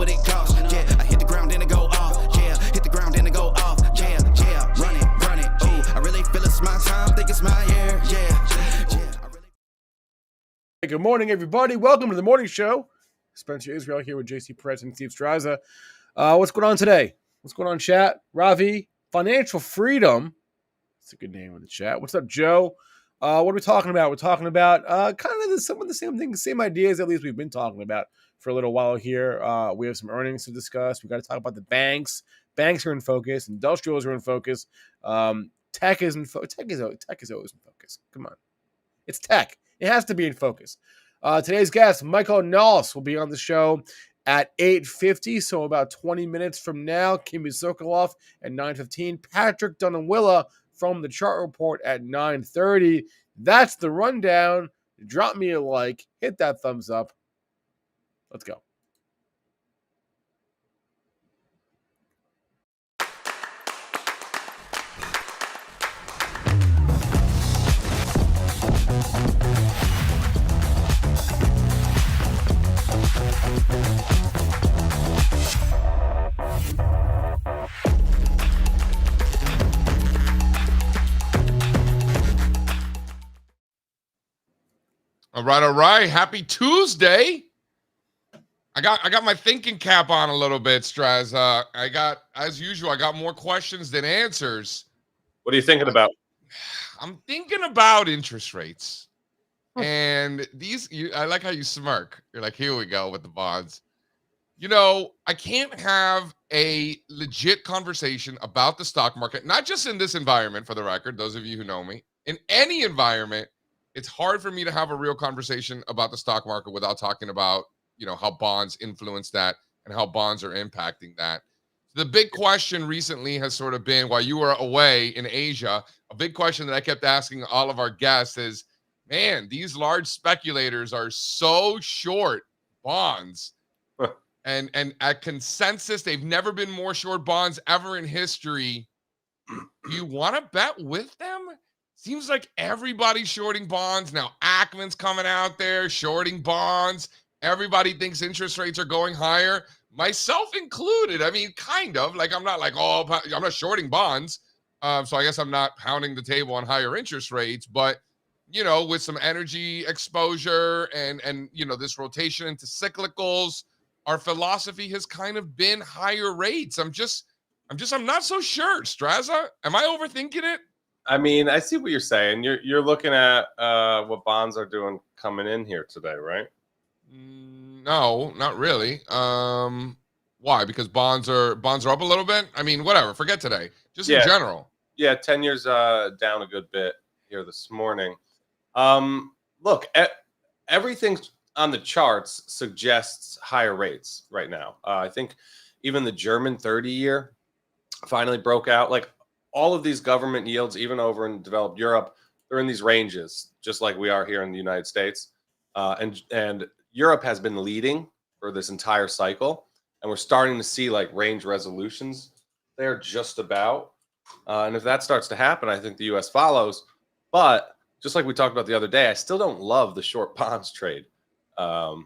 what it costs. Yeah, I hit the ground and it go off. Yeah, hit the ground and it go off. Yeah, run it. Ooh, I really feel it's my time, think it's my year. Hey, good morning, everybody. Welcome to the morning show. Spencer Israel here with JC Parets and Steve Strazza. What's going on today? What's going on, chat? Ravi, Financial Freedom. That's a good name in the chat. What's up, Joe? What are we talking about? We're talking about kind of some of the same things, same ideas, at least we've been talking about for a little while here. We have some earnings to discuss. We got to talk about the banks. Banks are in focus. Industrials are in focus. Tech is in focus. Tech is always in focus. Come on. It's tech. It has to be in focus. Today's guest, Michael Nels, will be on the show at 8:50, so about 20 minutes from now. Kimmy Sokoloff at 9:15. Patrick Dunawilla from the chart report at 9:30. That's the rundown. Drop me a like. Hit that thumbs up. Let's go. All right. Happy Tuesday. I got my thinking cap on a little bit, Straz. As usual, I got more questions than answers. What are you thinking about? I'm thinking about interest rates. And I like how you smirk. You're like, here we go with the bonds. You know, I can't have a legit conversation about the stock market, not just in this environment, for the record, those of you who know me, in any environment. It's hard for me to have a real conversation about the stock market without talking about, how bonds influence that and how bonds are impacting that. The big question recently has sort of been, while you were away in Asia, a big question that I kept asking all of our guests is, man, these large speculators are so short bonds. And at consensus, they've never been more short bonds ever in history. Do you want to bet with them? Seems like everybody's shorting bonds. Now Ackman's coming out there shorting bonds. Everybody thinks interest rates are going higher, myself included. I mean, kind of. Like, I'm not like, I'm not shorting bonds. So I guess I'm not pounding the table on higher interest rates. But, with some energy exposure and this rotation into cyclicals, our philosophy has kind of been higher rates. I'm not so sure, Strazza. Am I overthinking it? I mean, I see what you're saying. You're looking at what bonds are doing coming in here today, right? No, not really. Why? Because bonds are up a little bit? I mean, whatever. Forget today. Just in general. Yeah, 10 years down a good bit here this morning. Look, everything on the charts suggests higher rates right now. I think even the German 30-year finally broke out. Like, all of these government yields, even over in developed Europe, they're in these ranges, just like we are here in the United States. And Europe has been leading for this entire cycle. And we're starting to see like range resolutions there just about. And if that starts to happen, I think the U.S. follows. But just like we talked about the other day, I still don't love the short bonds trade. So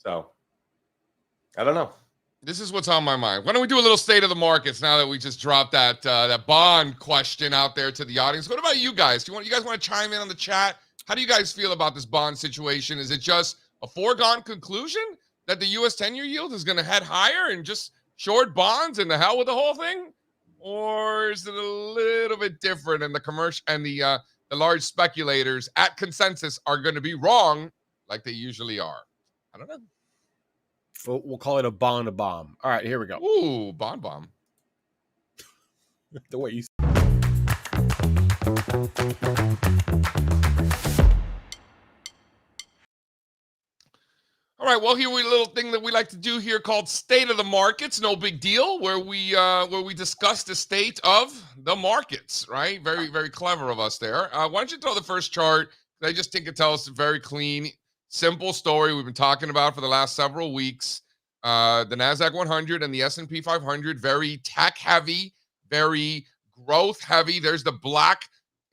I don't know. This is what's on my mind. Why don't we do a little state of the markets now that we just dropped that bond question out there to the audience? What about you guys? You guys want to chime in on the chat? How do you guys feel about this bond situation? Is it just a foregone conclusion that the U.S. 10-year yield is going to head higher and just short bonds and the hell with the whole thing? Or is it a little bit different and the commercial and the large speculators at consensus are going to be wrong like they usually are? I don't know. We'll call it a bond bomb. All right, here we go. Ooh, bond bomb. The way you. All right, well, here we little thing that we like to do here called State of the Markets. No big deal, where we discuss the state of the markets, right? Very, very clever of us there. Why don't you throw the first chart? I just think it tells a very clean, simple story we've been talking about for the last several weeks. The NASDAQ 100 and the S&P 500, very tech-heavy, very growth-heavy. There's the black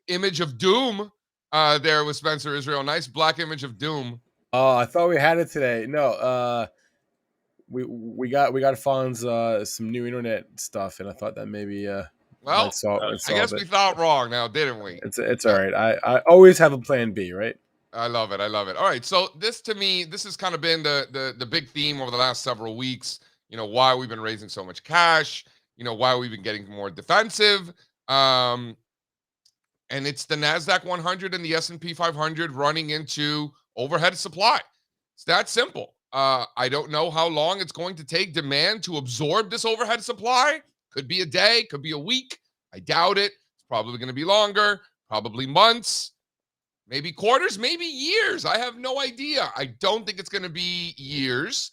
image of doom there with Spencer Israel. Nice black image of doom. Oh, I thought we had it today. No, we got Fonz some new internet stuff, and I thought that maybe Well, might solve I guess it. we thought wrong now, didn't we? It's all right. I always have a plan B, right? I love it. I love it. All right. So this to me, this has kind of been the big theme over the last several weeks. Why we've been raising so much cash, why we've been getting more defensive. And it's the NASDAQ 100 and the S&P 500 running into overhead supply. It's that simple. I don't know how long it's going to take demand to absorb this overhead supply. Could be a day, could be a week. I doubt it. It's probably going to be longer, probably months. Maybe quarters, maybe years. I have no idea. I don't think it's going to be years.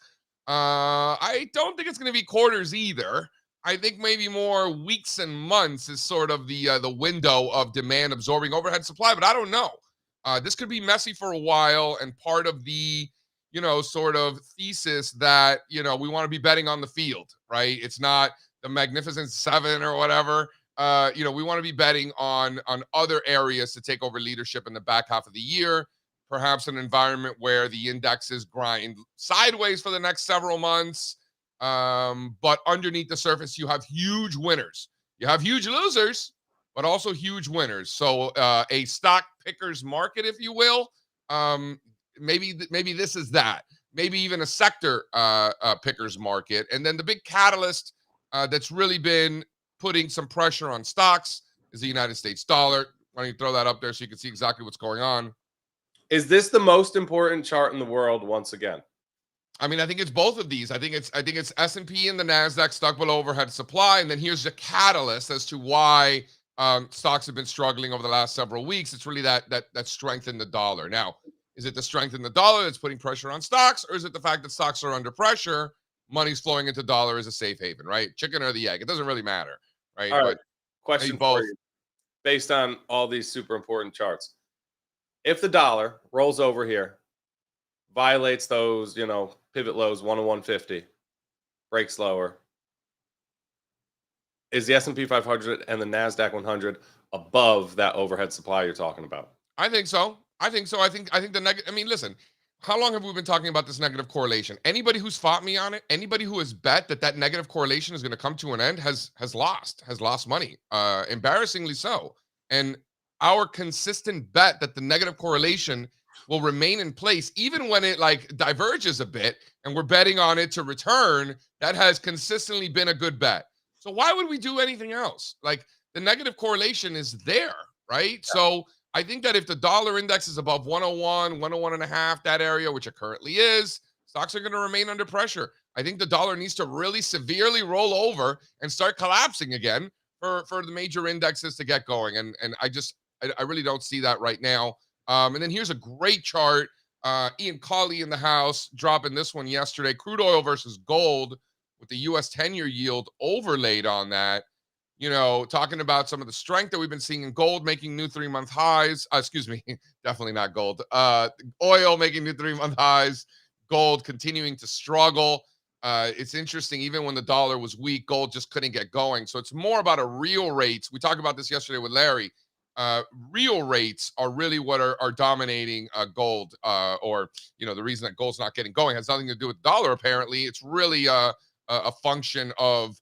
I don't think it's going to be quarters either. I think maybe more weeks and months is sort of the window of demand absorbing overhead supply, but I don't know. This could be messy for a while, and part of the sort of thesis that we want to be betting on the field, right? It's not the Magnificent Seven or whatever. We want to be betting on other areas to take over leadership in the back half of the year, perhaps an environment where the indexes grind sideways for the next several months. But underneath the surface, you have huge winners. You have huge losers, but also huge winners. So a stock picker's market, if you will. Maybe this is that. Maybe even a sector picker's market. And then the big catalyst that's really been putting some pressure on stocks is the United States dollar. Why don't you throw that up there so you can see exactly what's going on? Is this the most important chart in the world once again? I mean, I think it's both of these. I think it's S&P and the NASDAQ stuck below overhead supply. And then here's the catalyst as to why stocks have been struggling over the last several weeks. It's really that strength in the dollar. Now, is it the strength in the dollar that's putting pressure on stocks, or is it the fact that stocks are under pressure? Money's flowing into dollar as a safe haven, right? Chicken or the egg. It doesn't really matter, right? All right. But Question both. for you, based on all these super important charts. If the dollar rolls over here, violates those, pivot lows 101.50, breaks lower, is the S&P 500 and the NASDAQ 100 above that overhead supply you're talking about? I think so. I think the negative. I mean, listen, how long have we been talking about this negative correlation? Anybody who's fought me on it, anybody who has bet that negative correlation is going to come to an end has lost money, embarrassingly so. And our consistent bet that the negative correlation will remain in place even when it diverges a bit, and we're betting on it to return, that has consistently been a good bet. So why would we do anything else? The negative correlation is there, right? Yeah. So I think that if the dollar index is above 101, 101 and a half, that area, which it currently is, stocks are going to remain under pressure. I think the dollar needs to really severely roll over and start collapsing again for the major indexes to get going. And I really don't see that right now. And then here's a great chart. Ian Cawley in the house dropping this one yesterday. Crude oil versus gold with the U.S. 10-year yield overlaid on that. Talking about some of the strength that we've been seeing in gold making new 3-month highs. Definitely not gold. Oil making new 3-month highs. Gold continuing to struggle. It's interesting. Even when the dollar was weak, gold just couldn't get going. So it's more about a real rates. We talked about this yesterday with Larry. Real rates are really what are dominating gold, or the reason that gold's not getting going has nothing to do with the dollar. Apparently, it's really a function of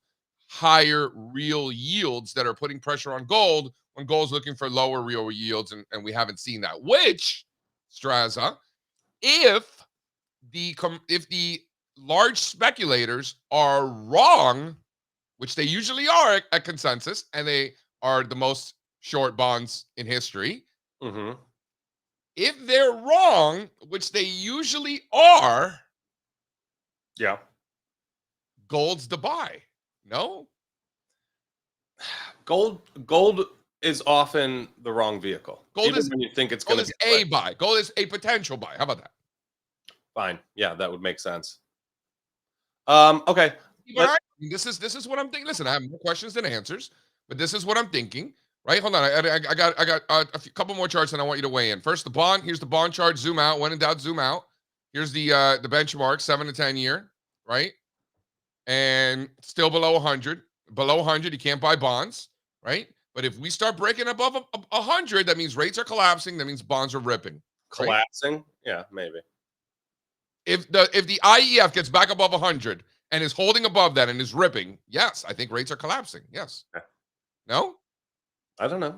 higher real yields that are putting pressure on gold when gold's looking for lower real yields, and we haven't seen that. Which, Strazza, if the large speculators are wrong, which they usually are at consensus, and they are the most short bonds in history. Mm-hmm. If they're wrong, which they usually are, yeah, gold's the buy. No? Gold is often the wrong vehicle. Gold is when you think it's going to be a buy. Gold is a potential buy. How about that? Fine. Yeah, that would make sense. Okay. This is what I'm thinking. Listen, I have more questions than answers, but this is what I'm thinking. Right? Hold on. I got a couple more charts, and I want you to weigh in. First, the bond. Here's the bond chart. Zoom out. When in doubt, zoom out. Here's the benchmark, 7 to 10 year. Right? And still below 100. Below 100, you can't buy bonds. Right? But if we start breaking above 100, that means rates are collapsing. That means bonds are ripping. Collapsing? Right? Yeah, maybe. If the IEF gets back above 100 and is holding above that and is ripping, yes, I think rates are collapsing. Yes. No? I don't know.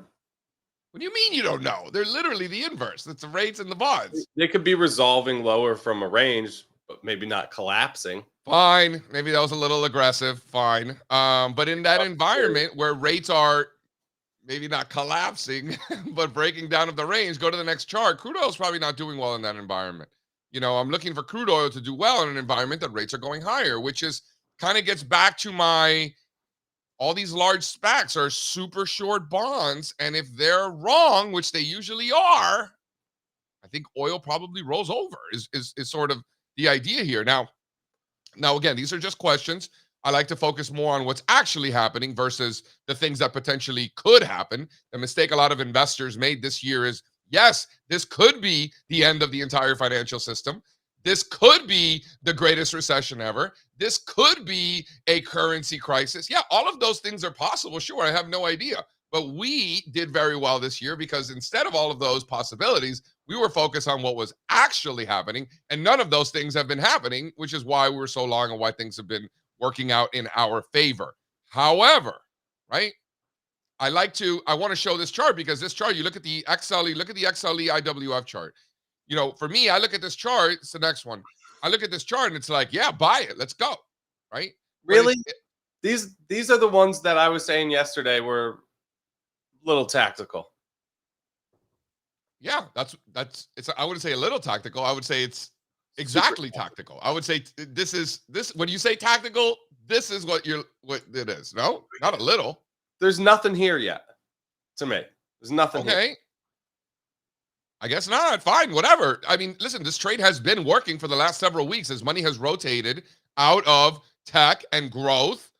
What do you mean you don't know? They're literally the inverse. It's the rates and the bonds. They could be resolving lower from a range, but maybe not collapsing. Fine. Maybe that was a little aggressive. Fine. But in that environment where rates are maybe not collapsing, but breaking down of the range, go to the next chart. Crude oil is probably not doing well in that environment. I'm looking for crude oil to do well in an environment that rates are going higher, which is kind of gets back to all these large SPACs are super short bonds. And if they're wrong, which they usually are, I think oil probably rolls over is sort of the idea here. Now, again, these are just questions. I like to focus more on what's actually happening versus the things that potentially could happen. The mistake a lot of investors made this year is, yes, this could be the end of the entire financial system. This could be the greatest recession ever. This could be a currency crisis. Yeah, all of those things are possible. Sure, I have no idea. But we did very well this year because instead of all of those possibilities, we were focused on what was actually happening. And none of those things have been happening, which is why we're so long and why things have been working out in our favor. However, right? I want to show this chart because this chart, you look at the XLE, look at the XLE IWF chart. For me, I look at this chart. It's the next one. I look at this chart and it's like, yeah, buy it. Let's go. Right? Really? These are the ones that I was saying yesterday were a little tactical. Yeah, I wouldn't say a little tactical. I would say it's exactly tactical. I would say this when you say tactical, this is what it is. No, not a little. There's nothing here yet to me. There's nothing here. Okay. I guess not. Fine, whatever. I mean, listen, this trade has been working for the last several weeks as money has rotated out of tech and growth.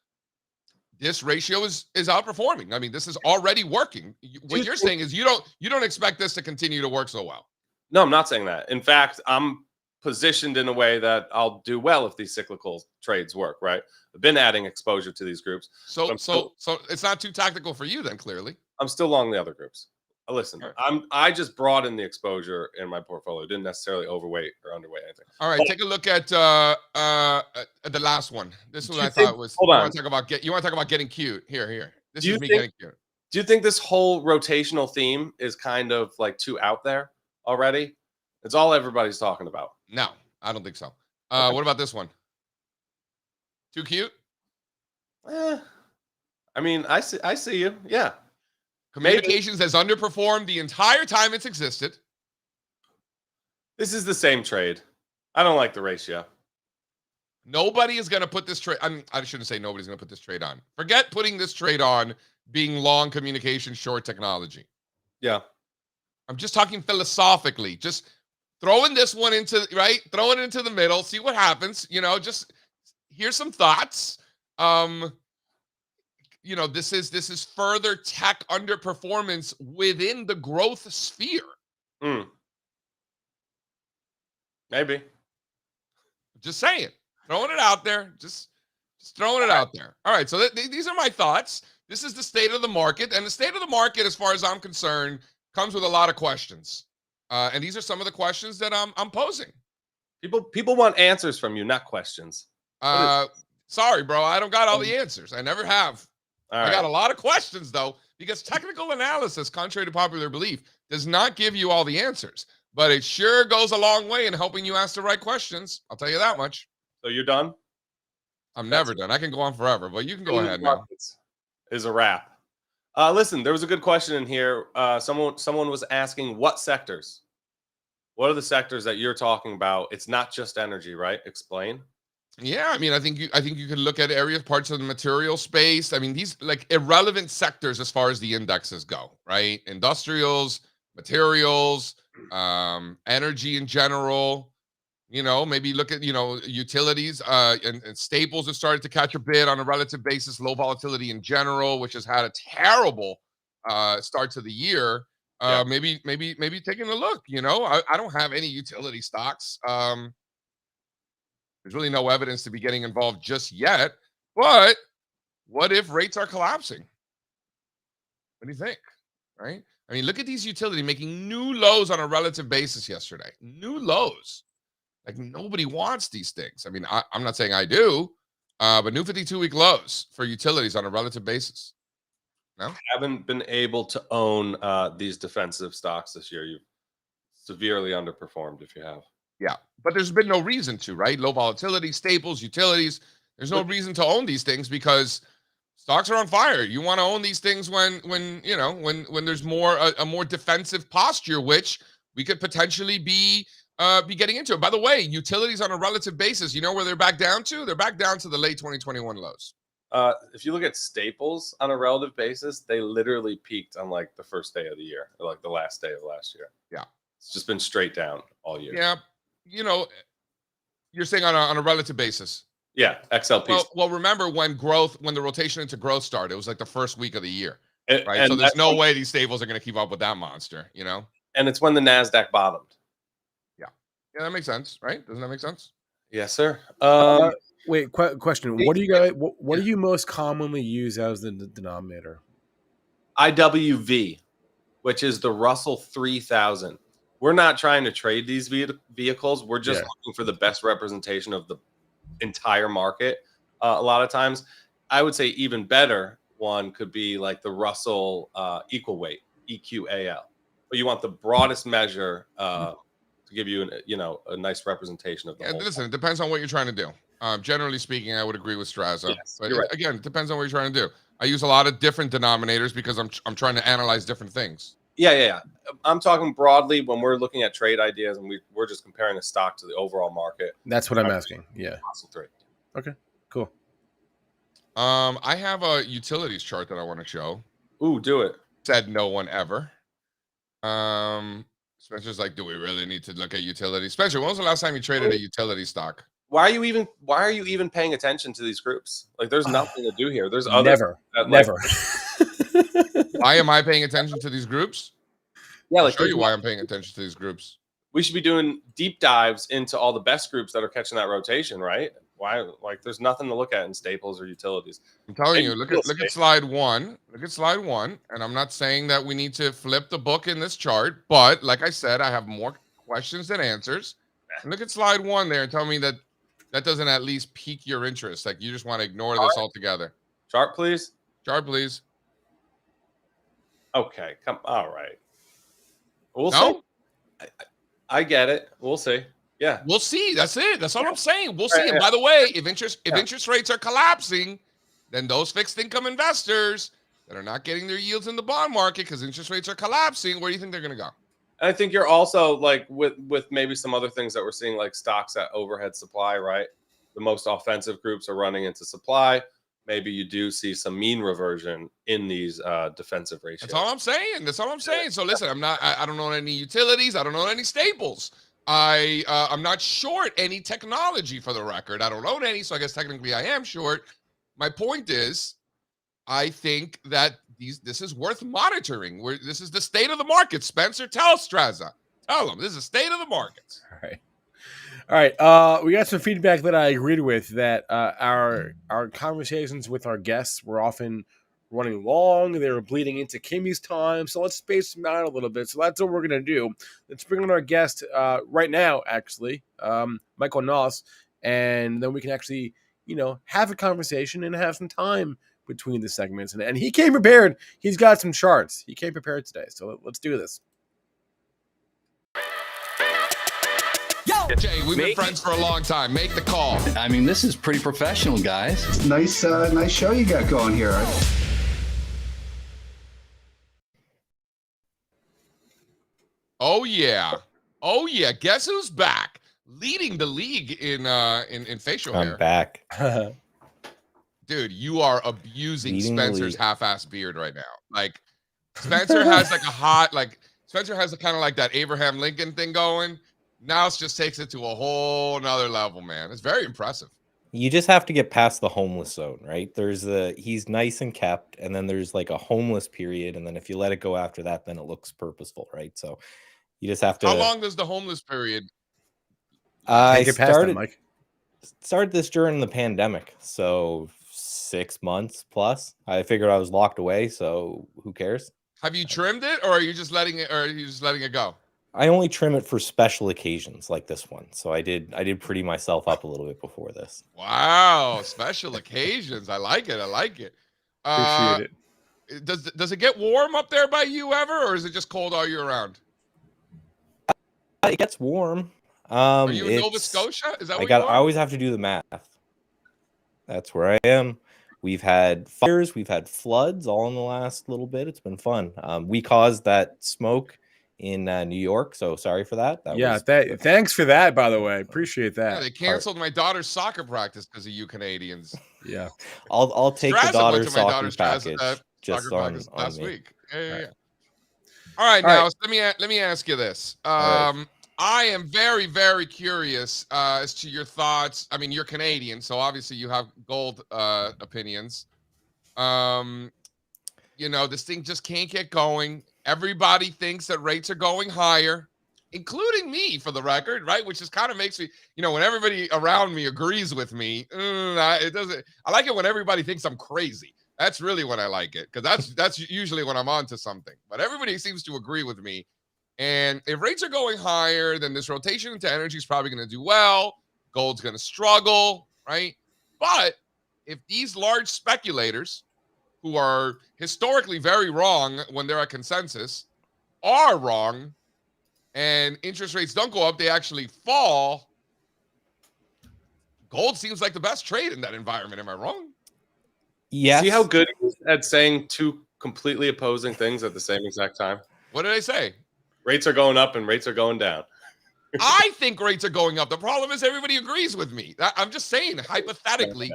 This ratio is outperforming. I mean, this is already working. What you're saying is you don't expect this to continue to work so well. No, I'm not saying that. In fact, I'm positioned in a way that I'll do well if these cyclical trades work, right? I've been adding exposure to these groups. So it's not too tactical for you then, clearly. I'm still long the other groups. Listen, right. I just broadened the exposure in my portfolio. Didn't necessarily overweight or underweight anything. All right, take a look at the last one. This one I thought was. Hold on. You want to talk about getting cute? Here. This is me getting cute. Do you think this whole rotational theme is kind of like too out there already? It's all everybody's talking about. No, I don't think so. What about this one? Too cute? I mean, I see you. Yeah. Communications has underperformed the entire time it's existed. This is the same trade. I don't like the ratio. Nobody is going to put this trade. I shouldn't say nobody's going to put this trade on. Forget putting this trade on being long communication, short technology. Yeah. I'm just talking philosophically. Just throwing this one throwing it into the middle, see what happens. Just here's some thoughts. This is further tech underperformance within the growth sphere. Maybe. Just saying. Throwing it out there. Just throwing it out there. All right, so these are my thoughts. This is the state of the market. And the state of the market, as far as I'm concerned, comes with a lot of questions. And these are some of the questions that I'm posing. People want answers from you, not questions. Sorry, bro. I don't got all the answers. I never have. Right. I got a lot of questions, though, because technical analysis, contrary to popular belief, does not give you all the answers. But it sure goes a long way in helping you ask the right questions. I'll tell you that much. So you're done? I'm never done. I can go on forever, but you can go ahead now. Is a wrap. Listen, there was a good question in here. Someone was asking what sectors? What are the sectors that you're talking about? It's not just energy, right? Explain. Yeah, I mean, I think you could look at parts of the material space. I mean, these like irrelevant sectors as far as the indexes go, right? Industrials, materials, energy in general. Maybe look at utilities and staples have started to catch a bit on a relative basis. Low volatility in general, which has had a terrible start to the year. Maybe taking a look. I don't have any utility stocks. There's really no evidence to be getting involved just yet. But what if rates are collapsing? What do you think? Right? I mean, look at these utility making new lows on a relative basis yesterday. New lows. Like nobody wants these things. I mean, I'm not saying I do, but new 52-week lows for utilities on a relative basis. No, Haven't been able to own these defensive stocks this year. You've severely underperformed if you have. yeah, but there's been no reason to, right? Low volatility, staples, utilities. There's no reason to own these things because stocks are on fire. You want to own these things when there's more a more defensive posture, which we could potentially be getting into. By the way, utilities on a relative basis, you know where they're back down to? They're back down to the late 2021 lows. If you look at staples on a relative basis, they literally peaked on like the first day of the year, or like the last day of last year. Yeah, it's just been straight down all year. Yeah, you're saying on a relative basis. Yeah, XLP. Well, remember when the rotation into growth started, it was like the first week of the year, right? And so there's no way these staples are going to keep up with that monster, And it's when the NASDAQ bottomed. Yeah, that makes sense, right? Doesn't that make sense? Yes, sir. Wait, question. What do you guys? What do you most commonly use as the denominator? IWV, which is the Russell 3000. We're not trying to trade these vehicles. We're just looking for the best representation of the entire market. A lot of times, I would say even better one could be like the Russell equal weight, EQAL. But you want the broadest measure to give you a nice representation of the whole. Listen, it depends on what you're trying to do. Generally speaking, I would agree with Strazza. Yes, but right. Again, it depends on what you're trying to do. I use a lot of different denominators because I'm trying to analyze different things. Yeah. I'm talking broadly when we're looking at trade ideas and we're just comparing the stock to the overall market. That's what I'm asking. Yeah. Okay, cool. I have a utilities chart that I want to show. Ooh, do it. Said no one ever. Spencer's like, do we really need to look at utilities? Spencer, when was the last time you traded a utility stock? Why are you even paying attention to these groups? Like, there's nothing to do here. There's other never. Why am I paying attention to these groups? Yeah, I'll show you why I'm paying attention to these groups. We should be doing deep dives into all the best groups that are catching that rotation, right? Why? Like, there's nothing to look at in staples or utilities. I'm telling you, look at slide one. Look at slide one. And I'm not saying that we need to flip the book in this chart, but like I said, I have more questions than answers. And look at slide one there and tell me that doesn't at least pique your interest. Like you just want to ignore this altogether. Chart, please. Chart, please. Okay, all right. We'll see. I get it. We'll see. Yeah, we'll see. That's it. That's all I'm saying. We'll see. And by the way, if interest rates are collapsing, then those fixed income investors that are not getting their yields in the bond market because interest rates are collapsing, where do you think they're going to go? And I think you're also like with maybe some other things that we're seeing, like stocks at overhead supply, right? The most offensive groups are running into supply. Maybe you do see some mean reversion in these defensive ratios. That's all I'm saying. That's all I'm saying. So listen, I don't own any utilities. I don't own any staples. I'm not short any technology, for the record. I don't own any, so I guess technically I am short. My point is, I think that this is worth monitoring. This is the state of the market. Spencer, tell Strazza. Tell them this is the state of the markets. All right. We got some feedback that I agreed with, that our conversations with our guests were often running long. They were bleeding into Kimmy's time. So let's space them out a little bit. So that's what we're going to do. Let's bring on our guest right now, actually, Michael Nels, and then we can actually, have a conversation and have some time between the segments. And he came prepared. He's got some charts. He came prepared today. So let's do this. Jay, we've been friends for a long time. Make the call. I mean, this is pretty professional, guys. Nice show you got going here. Oh yeah. Guess who's back? Leading the league in facial hair. I'm back. Dude, you are abusing Spencer's half-ass beard right now. Like Spencer has Spencer has kind of like that Abraham Lincoln thing going. Nels just takes it to a whole nother level, man. It's very impressive. You just have to get past the homeless zone, right? He's nice and kept, and then there's like a homeless period, and then if you let it go after that, then it looks purposeful, right? So you just have to. How long does the homeless period? I started this during the pandemic, so 6 months plus. I figured I was locked away, so who cares? Have you trimmed it, or are you just letting it? Or are you just letting it go? I only trim it for special occasions like this one. So I did pretty myself up a little bit before this. Wow, special occasions. I like it. I like it. Appreciate it. Does it get warm up there by you ever, or is it just cold all year round? It gets warm. Are you in Nova Scotia? Is that where you I are? always have to do the math. That's where I am. We've had fires, we've had floods all in the last little bit. It's been fun. We caused that smoke in New York, so sorry for that. Thanks for that, by the way. Appreciate that. Yeah, they canceled my daughter's soccer practice because of you Canadians. Yeah, I'll take Strazza the daughter's went to my soccer daughter's package soccer practice last me. week. Yeah. Right. All right, All now right. let me ask you this. right. I am very, very curious as to your thoughts. I mean, you're Canadian, so obviously you have gold opinions. This thing just can't get going. Everybody thinks that rates are going higher, including me, for the record, right? Which is kind of makes me, when everybody around me agrees with me, it doesn't. I like it when everybody thinks I'm crazy. That's really when I like it, because that's usually when I'm onto something. But everybody seems to agree with me. And if rates are going higher, then this rotation into energy is probably going to do well. Gold's going to struggle, right? But if these large speculators, who are historically very wrong when they're at consensus, are wrong, and interest rates don't go up, they actually fall, gold seems like the best trade in that environment. Am I wrong? Yes. See how good he is at saying two completely opposing things at the same exact time? What did I say? Rates are going up and rates are going down. I think rates are going up. The problem is everybody agrees with me. I'm just saying, hypothetically.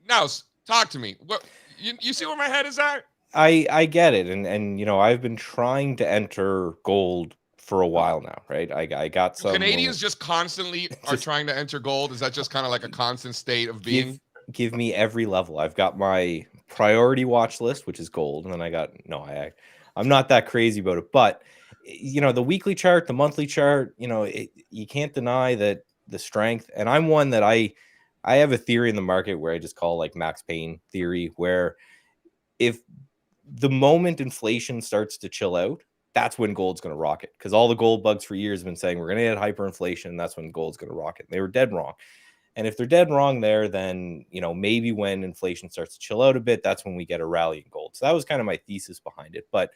Now, talk to me. What you see where my head is at? I get it, and I've been trying to enter gold for a while now, right? I got some Canadians just constantly are trying to enter gold. Is that just kind of like a constant state of being? Give me every level. I've got my priority watch list, which is gold, and then I'm not that crazy about it, but the weekly chart, the monthly chart, you can't deny that the strength. And I'm one that I have a theory in the market where I just call like Max Payne theory, where if the moment inflation starts to chill out, that's when gold's going to rocket, because all the gold bugs for years have been saying we're going to hit hyperinflation, and that's when gold's going to rocket. And they were dead wrong. And if they're dead wrong there, then maybe when inflation starts to chill out a bit, that's when we get a rally in gold. So that was kind of my thesis behind it. But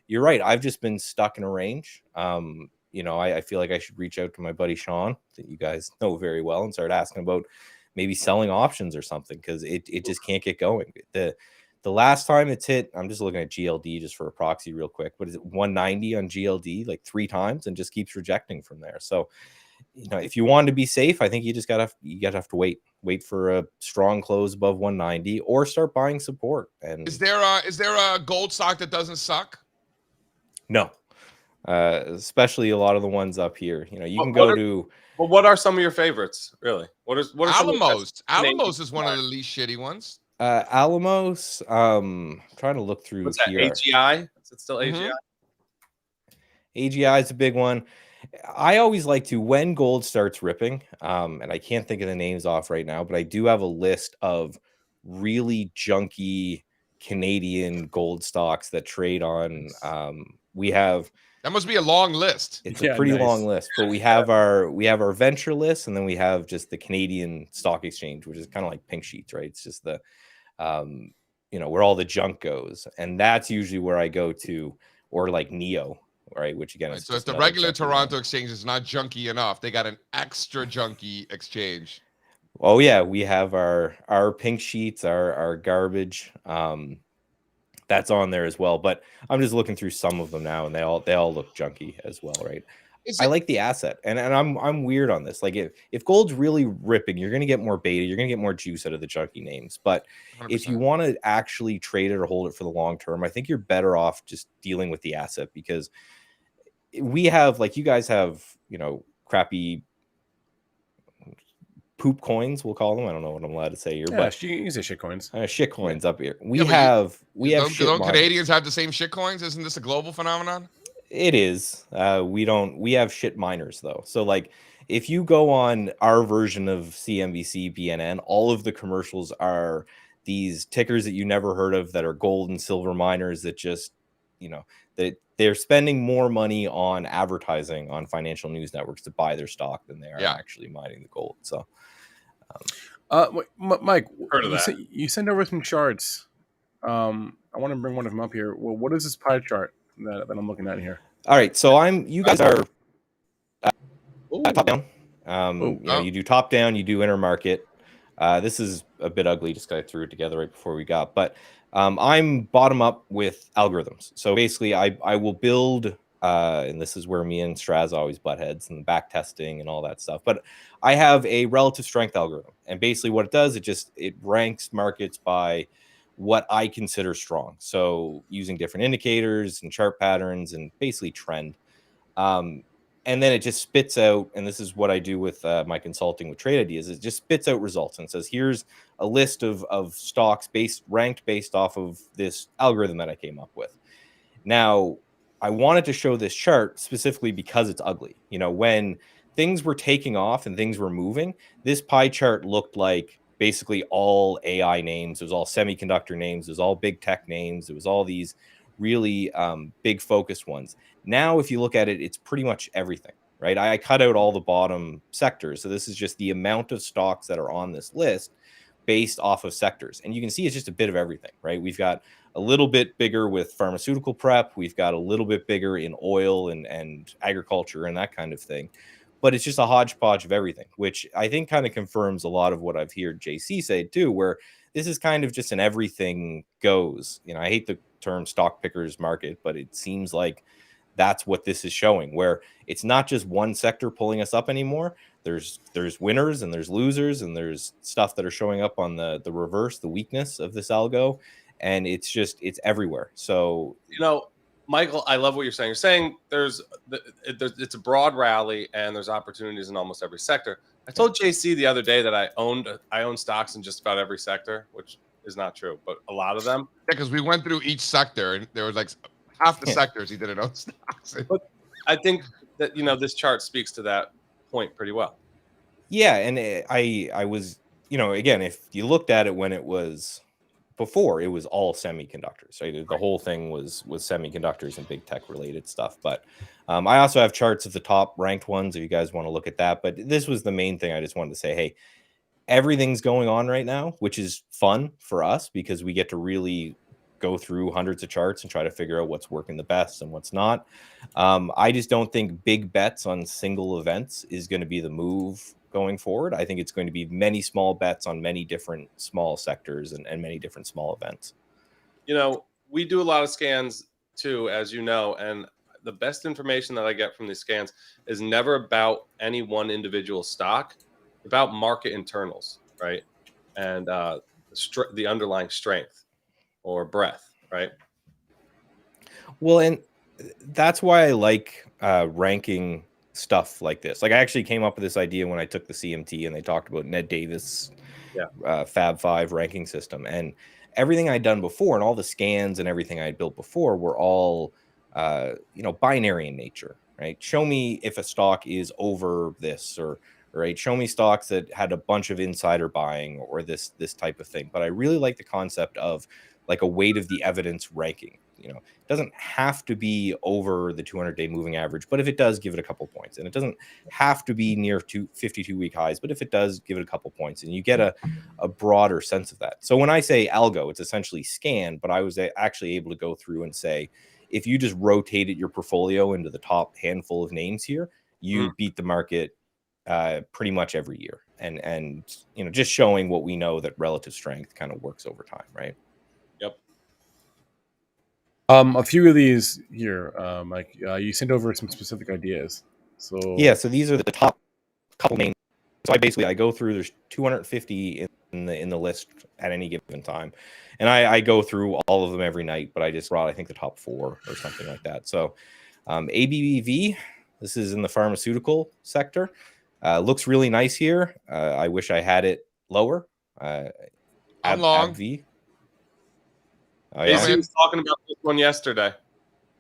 you're right. I've just been stuck in a range. I feel like I should reach out to my buddy Sean, that you guys know very well, and start asking about maybe selling options or something, because it just can't get going. The last time it's hit, I'm just looking at GLD just for a proxy real quick. What is it, 190 on GLD, like 3 times, and just keeps rejecting from there. So, if you want to be safe, I think you just gotta have to wait for a strong close above 190, or start buying support. And Is there a gold stock that doesn't suck? No, especially a lot of the ones up here. You can go to. Well, what are some of your favorites, really? What are Alamos? Alamos is one of the least shitty ones. Alamos. Trying to look through. What's that? here. AGI? Is it still AGI? AGI is a big one. I always like to, when gold starts ripping, and I can't think of the names off right now, but I do have a list of really junky Canadian gold stocks that trade on. We have, that must be a long list. It's a pretty long list, but we have our venture list, and then we have just the Canadian Stock Exchange, which is kind of like Pink Sheets, right? It's just the where all the junk goes, and that's usually where I go to, or like Neo, right? Which again, so if the regular Toronto exchange is not junky enough, they got an extra junky exchange. Oh yeah, we have our Pink Sheets, our garbage. That's on there as well, but I'm just looking through some of them now, and they all look junky as well, right? I like the asset, and I'm weird on this. Like if gold's really ripping, you're gonna get more beta, you're gonna get more juice out of the junky names. But 100%. If you want to actually trade it or hold it for the long term, I think you're better off just dealing with the asset, because we have, like, you guys have, crappy poop coins, we'll call them. I don't know what I'm allowed to say here, but you can say shit coins. Shit coins up here. We have don't Canadians have the same shit coins? Isn't this a global phenomenon? It is. We have shit miners though. So like, if you go on our version of CNBC, BNN, all of the commercials are these tickers that you never heard of that are gold and silver miners that just they're spending more money on advertising on financial news networks to buy their stock than they are actually mining the gold. So, Mike, Heard of that. you send over some charts. I want to bring one of them up here. Well, what is this pie chart that I'm looking at here? all right, so you guys are top down. You do top down, you do intermarket. This is a bit ugly just because I threw it together right before we got, but I'm bottom up with algorithms. So basically I will build, and this is where me and Strazza always butt heads and back testing and all that stuff. But I have a relative strength algorithm. And basically what it does, it ranks markets by what I consider strong. So using different indicators and chart patterns and basically trend. And then it just spits out, and this is what I do with my consulting with trade ideas, it just spits out results and says, here's a list of stocks ranked based off of this algorithm that I came up with. Now, I wanted to show this chart specifically because it's ugly. When things were taking off and things were moving, this pie chart looked like basically all AI names. It was all semiconductor names. It was all big tech names. It was all these really big focused ones. Now, if you look at it, it's pretty much everything, right? I cut out all the bottom sectors. So this is just the amount of stocks that are on this list based off of sectors. And you can see it's just a bit of everything, right? We've got a little bit bigger with pharmaceutical prep. We've got a little bit bigger in oil and agriculture and that kind of thing. But it's just a hodgepodge of everything, which I think kind of confirms a lot of what I've heard JC say too, where this is kind of just an everything goes. I hate the term stock pickers market, but it seems like that's what this is showing, where it's not just one sector pulling us up anymore. There's winners and there's losers, and there's stuff that are showing up on the reverse, the weakness of this algo, and it's everywhere. So Michael, I love what you're saying. You're saying it's a broad rally and there's opportunities in almost every sector. I told JC the other day that I own stocks in just about every sector, which is not true, but a lot of them. Yeah, because we went through each sector and there was like half the sectors he didn't own stocks. But I think that this chart speaks to that point pretty well. Yeah, and I was, again, if you looked at it when it was before, it was all semiconductors, right? The whole thing was semiconductors and big tech related stuff. But I also have charts of the top ranked ones if you guys want to look at that. But this was the main thing I just wanted to say. Hey, everything's going on right now, which is fun for us because we get to really go through hundreds of charts and try to figure out what's working the best and what's not. I just don't think big bets on single events is going to be the move going forward. I think it's going to be many small bets on many different small sectors and many different small events. We do a lot of scans too, as you know, and the best information that I get from these scans is never about any one individual stock, about market internals, right? And the underlying strength or breadth, right? Well, and that's why I like ranking stuff like this. Like I actually came up with this idea when I took the CMT and they talked about Ned Davis Fab 5 ranking system, and everything I'd done before and all the scans and everything I'd built before were all binary in nature, right? Show me if a stock is over this, or right, show me stocks that had a bunch of insider buying or this type of thing. But I really like the concept of like a weight of the evidence ranking. It doesn't have to be over the 200-day moving average, but if it does, give it a couple points. And it doesn't have to be near 52-week highs, but if it does, give it a couple points. And you get a broader sense of that. So when I say algo, it's essentially scan, but I was actually able to go through and say, if you just rotated your portfolio into the top handful of names here, you beat the market pretty much every year. And just showing what we know that relative strength kind of works over time, right? Yep. A few of these here, Mike, you sent over some specific ideas. So so these are the top couple names. So I go through. There's 250 in the list at any given time, and I go through all of them every night. But I just brought, I think, the top 4 or something like that. So ABBV, this is in the pharmaceutical sector. Looks really nice here. I wish I had it lower. I'm long. AbbVie. Oh, yeah. I was talking about this one yesterday.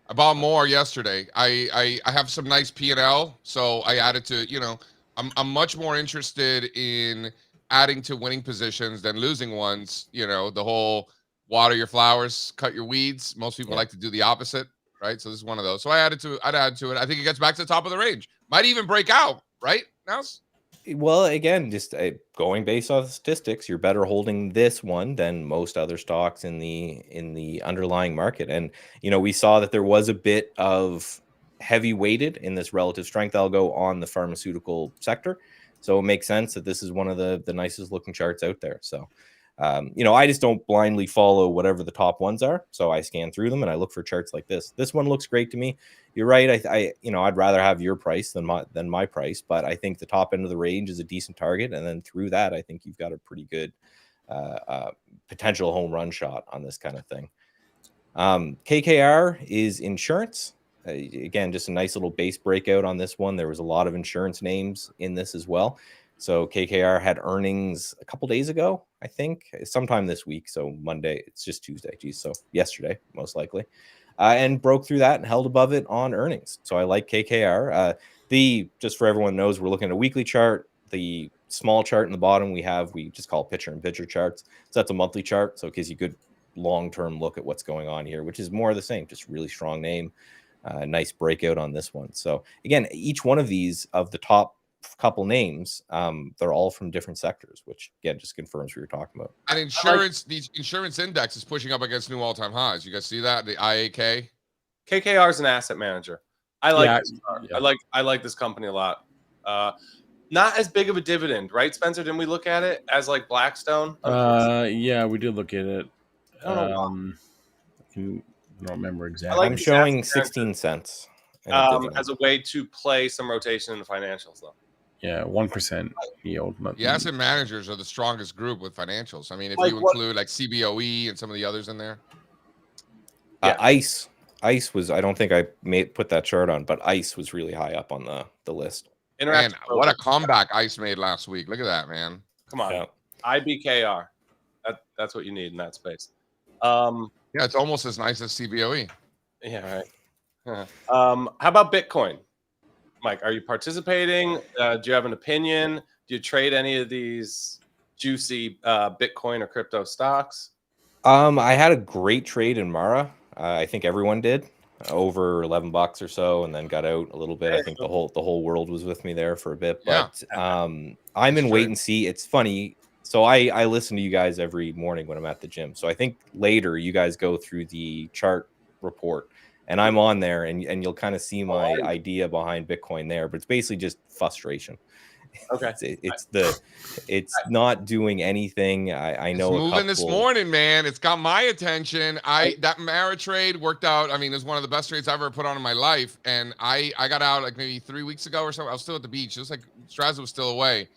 I bought more yesterday. I have some nice P&L, so I added to, I'm much more interested in adding to winning positions than losing ones. The whole water your flowers, cut your weeds. Most people like to do the opposite, right? So this is one of those. So I'd add to it. I think it gets back to the top of the range. Might even break out, right? Nels? Well, again, just going based off the statistics, you're better holding this one than most other stocks in the underlying market. And we saw that there was a bit of heavy weighted in this relative strength algo on the pharmaceutical sector, so it makes sense that this is one of the nicest looking charts out there. So I just don't blindly follow whatever the top ones are. So I scan through them and I look for charts like this. This one looks great to me. You're right. I'd rather have your price than my price, but I think the top end of the range is a decent target. And then through that, I think you've got a pretty good potential home run shot on this kind of thing. KKR is insurance. Again, just a nice little base breakout on this one. There was a lot of insurance names in this as well. So KKR had earnings a couple days ago, I think, sometime this week. So Monday, it's just Tuesday. Geez, so yesterday, most likely, and broke through that and held above it on earnings. So I like KKR. Just for everyone knows, we're looking at a weekly chart. The small chart in the bottom we just call picture in picture charts. So that's a monthly chart. So it gives you a good long-term look at what's going on here, which is more of the same, just really strong name. Nice breakout on this one. So again, each one of these of the top couple names, they're all from different sectors, which again just confirms what you're talking about. And insurance, the insurance index is pushing up against new all-time highs. You guys see that? The IAK? KKR is an asset manager. I like Yeah, this. yeah. I like this company a lot. Not as big of a dividend, right, Spencer? Didn't we look at it as like Blackstone? Yeah, we did look at it. I don't know I don't remember exactly. like I'm these showing asset 16 cents in a dividend. as a way to play some rotation in the financials, though. Yeah, 1% yield. The asset managers are the strongest group with financials. I mean, if Like you what- include like CBOE and some of the others in there. ICE was, I don't think I put that chart on, but ICE was really high up on the list. Man, Interactive what a brokers. comeback ICE made last week. Look at that, man. Come on, Yeah. IBKR. That's what you need in that space. Yeah, it's almost as nice as CBOE. Yeah, right. How about Bitcoin? Mike, are you participating? Do you have an opinion? Do you trade any of these juicy Bitcoin or crypto stocks? I had a great trade in Mara. I think everyone did, over $11 or so, and then got out a little bit. I think the whole world was with me there for a bit. Yeah. But I'm in wait and see. It's funny. So I listen to you guys every morning when I'm at the gym. So I think later you guys go through the chart report, and I'm on there, and you'll kind of see my idea behind Bitcoin there. But it's basically just frustration. Okay. It's not doing anything. I know It's moving this morning, man. It's got my attention. That Mara trade worked out. I mean, it was one of the best trades I've ever put on in my life. And I got out like maybe 3 weeks ago or so. I was still at the beach. It was like Strazza was still away.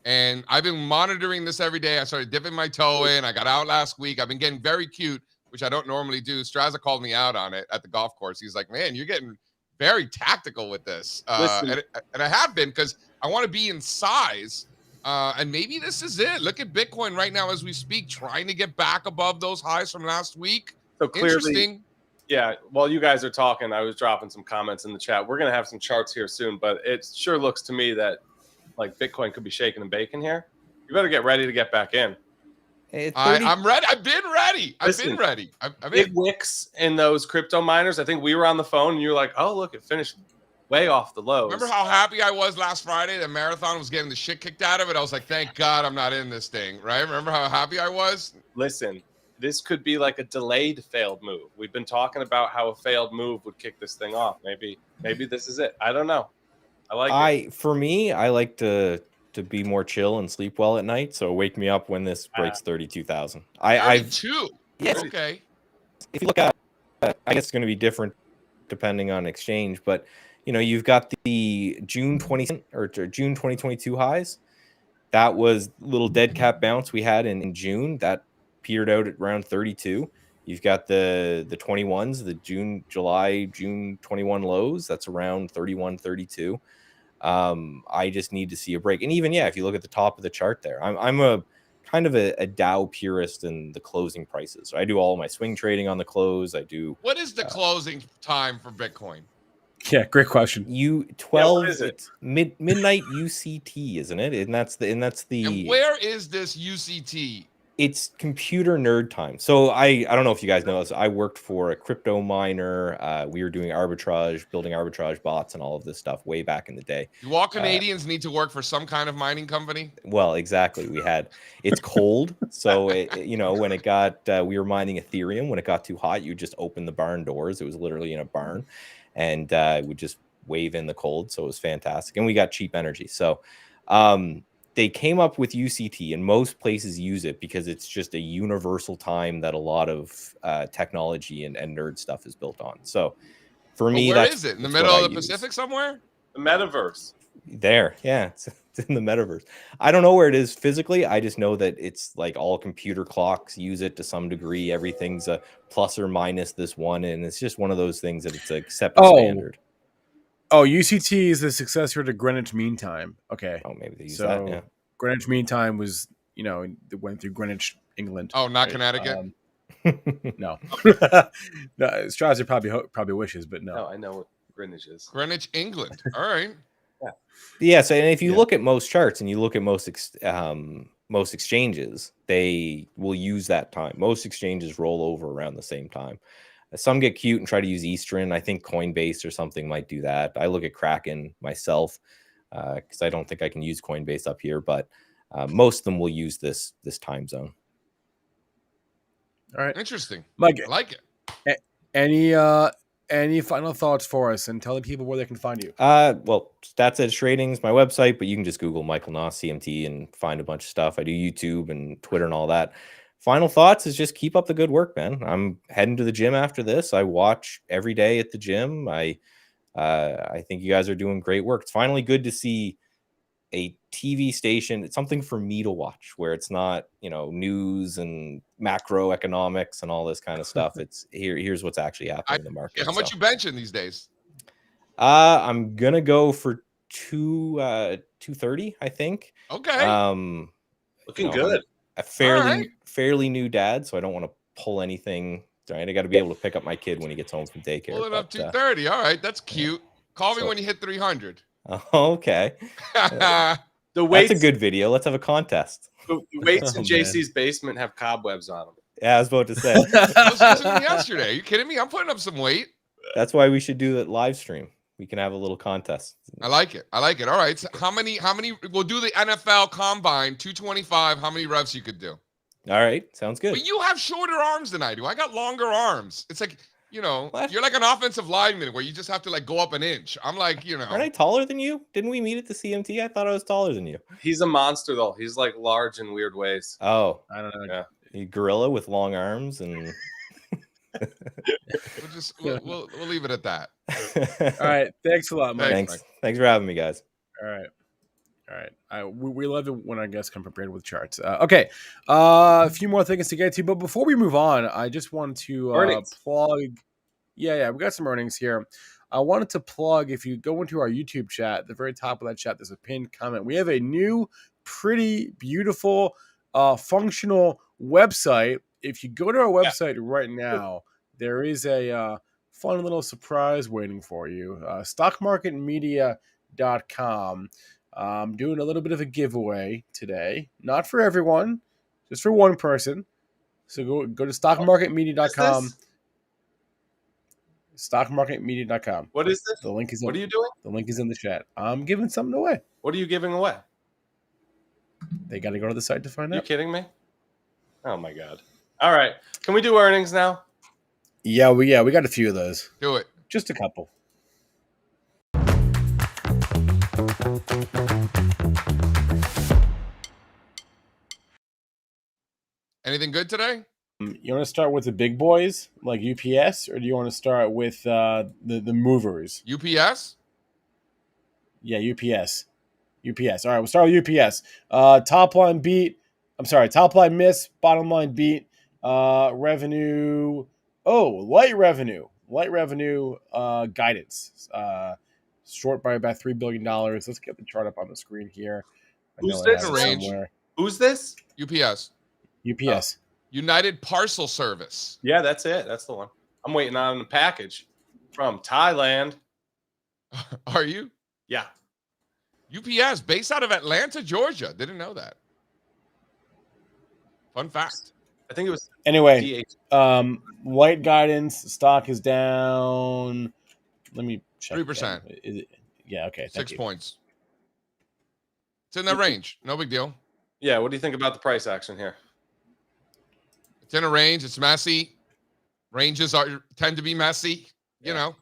And I've been monitoring this every day. I started dipping my toe in. I got out last week. I've been getting very cute, which I don't normally do. Strazza called me out on it at the golf course. He's like, man, you're getting very tactical with this. And I have been, because I want to be in size. And maybe this is it. Look at Bitcoin right now as we speak, trying to get back above those highs from last week. So clearly, Interesting. yeah, while you guys are talking, I was dropping some comments in the chat. We're going to have some charts here soon, but it sure looks to me that like Bitcoin could be shaking and baking here. You better get ready to get back in. I'm ready. I've been ready. Listen, I've been ready. Big wicks in those crypto miners. I think we were on the phone and you were like, oh, look, it finished way off the lows. Remember how happy I was last Friday? The marathon was getting the shit kicked out of it. I was like, thank God I'm not in this thing, right? Remember how happy I was? Listen, this could be like a delayed failed move. We've been talking about how a failed move would kick this thing off. Maybe this is it. I don't know. For me, I like to be more chill and sleep well at night. So wake me up when this breaks 32,000. I've 32. Yes. Okay. If you look at, I guess it's going to be different depending on exchange, but you've got the June 2022 highs. That was a little dead cat bounce we had in June that petered out at around 32. You've got the 21s, the June 21 lows. That's around 31, 32. I just need to see a break. And even, if you look at the top of the chart there, I'm a kind of a Dow purist in the closing prices. I do all my swing trading on the close. I do. What is the closing time for Bitcoin? Yeah, great question. 12 what is it? It's midnight UCT, isn't it? And that's the And where is this UCT? It's computer nerd time. So I don't know if you guys know this. I worked for a crypto miner. We were doing arbitrage, building arbitrage bots and all of this stuff way back in the day. Do all Canadians need to work for some kind of mining company? Well, exactly. It's cold. So, when it got, we were mining Ethereum. When it got too hot, you just open the barn doors. It was literally in a barn and we just wave in the cold. So it was fantastic. And we got cheap energy. So, they came up with UCT, and most places use it because it's just a universal time that a lot of technology and nerd stuff is built on. So for me, where is it? In the middle of the Pacific somewhere? The metaverse. There, yeah, it's in the metaverse. I don't know where it is physically. I just know that it's like all computer clocks use it to some degree. Everything's a plus or minus this one, and it's just one of those things that it's accepted standard. Oh, UCT is the successor to Greenwich Mean Time. Okay. Oh, maybe they use that. Yeah. Greenwich Mean Time was, it went through Greenwich, England. Oh, not Connecticut. No. No, Strazza probably wishes, but no. No, I know what Greenwich is. Greenwich, England. All right. Yeah. So, and if you look at most charts and you look at most exchanges, they will use that time. Most exchanges roll over around the same time. Some get cute and try to use Eastern. I think Coinbase or something might do that. I look at Kraken myself because I don't think I can use Coinbase up here, but most of them will use this time zone. All right. Interesting. Mike, I like it. Any final thoughts for us, and tell the people where they can find you? Well, Stats Edge Trading is my website, but you can just Google Michael Noss CMT and find a bunch of stuff. I do YouTube and Twitter and all that. Final thoughts is just keep up the good work, man. I'm heading to the gym after this. I watch every day at the gym. I think you guys are doing great work. It's finally good to see a TV station. It's something for me to watch where it's not, news and macroeconomics and all this kind of stuff. It's here's what's actually happening in the market. How much you benching these days? I'm gonna go for 230, I think. Okay. Looking good. A fairly new dad, so I don't want to pull anything. Right, I got to be able to pick up my kid when he gets home from daycare. Pull it up 230. All right, that's cute. Call me when you hit 300. Okay. The weights, that's a good video. Let's have a contest. The weights in JC's basement have cobwebs on them. Yeah, I was about to say. I was using them yesterday. Are you kidding me? I'm putting up some weight. That's why we should do that live stream. We can have a little contest. I like it. All right. So how many we'll do the NFL combine 225. How many reps you could do? All right. Sounds good. But you have shorter arms than I do. I got longer arms. It's like, What? you're like an offensive lineman where you just have to go up an inch. I'm like, Aren't I taller than you? Didn't we meet at the CMT? I thought I was taller than you. He's a monster though. He's like large in weird ways. Oh, I don't know. Yeah. A gorilla with long arms and we'll leave it at that. All right. Thanks a lot, Mike. Thanks for having me, guys. All right. We love it when our guests come prepared with charts. Okay. A few more things to get to, but before we move on, I just wanted to plug. Yeah. We got some earnings here. I wanted to plug, if you go into our YouTube chat, at the very top of that chat, there's a pinned comment. We have a new, pretty, beautiful, functional website. If you go to our website right now, there is a fun little surprise waiting for you. Stockmarketmedia.com. I'm doing a little bit of a giveaway today. Not for everyone, just for one person. So go to stockmarketmedia.com. Stockmarketmedia.com. What is this? The link is. What are you doing? The link is in the chat. I'm giving something away. What are you giving away? They got to go to the site to find Are you out. kidding me? Oh my god! All right, can we do earnings now? Yeah, we got a few of those. Do it. Just a couple. Anything good today? You want to start with the big boys like UPS, or do you want to start with the movers? UPS? Yeah, UPS. UPS. All right, we'll start with UPS. Top line beat. I'm sorry, top line miss, bottom line beat. Revenue. Oh, light revenue. Light revenue guidance. Short by about $3 billion. Let's get the chart up on the screen here. Who's this? Who's this? UPS. UPS. United Parcel Service. Yeah, that's it. That's the one. I'm waiting on the package from Thailand. Are you? Yeah. UPS, based out of Atlanta, Georgia. Didn't know that. Fun fact. I think it was Anyway, DH. White Guidance stock is down. Let me check. 3%. Is it? Yeah. Okay. Thank 6 you. points. It's in that range. No big deal. Yeah. What do you think about the price action here? It's in a range. It's messy. Ranges tend to be messy. You know,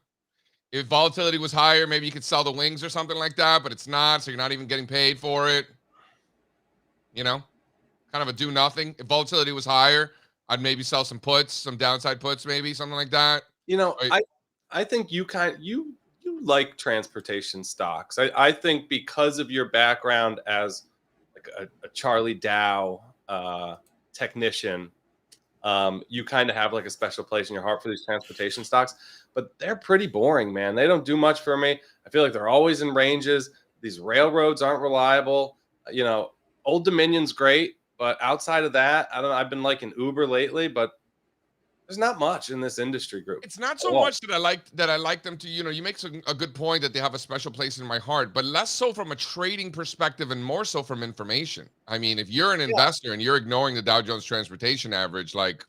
if volatility was higher, maybe you could sell the wings or something like that, but it's not. So you're not even getting paid for it. You know, kind of a do nothing. If volatility was higher, I'd maybe sell some puts, some downside puts, maybe something like that. You know, Right. I think you like transportation stocks. I think because of your background as like a Charlie Dow technician, you kind of have like a special place in your heart for these transportation stocks, but they're pretty boring, man. They don't do much for me. I feel like they're always in ranges. These railroads aren't reliable. You know, Old Dominion's great, but outside of that, I don't know. I've been liking Uber lately, but there's not much in this industry group. It's not so much that I like them to, you know, you make a good point that they have a special place in my heart, but less so from a trading perspective and more so from information. I mean, if you're an investor and you're ignoring the Dow Jones Transportation Average, like,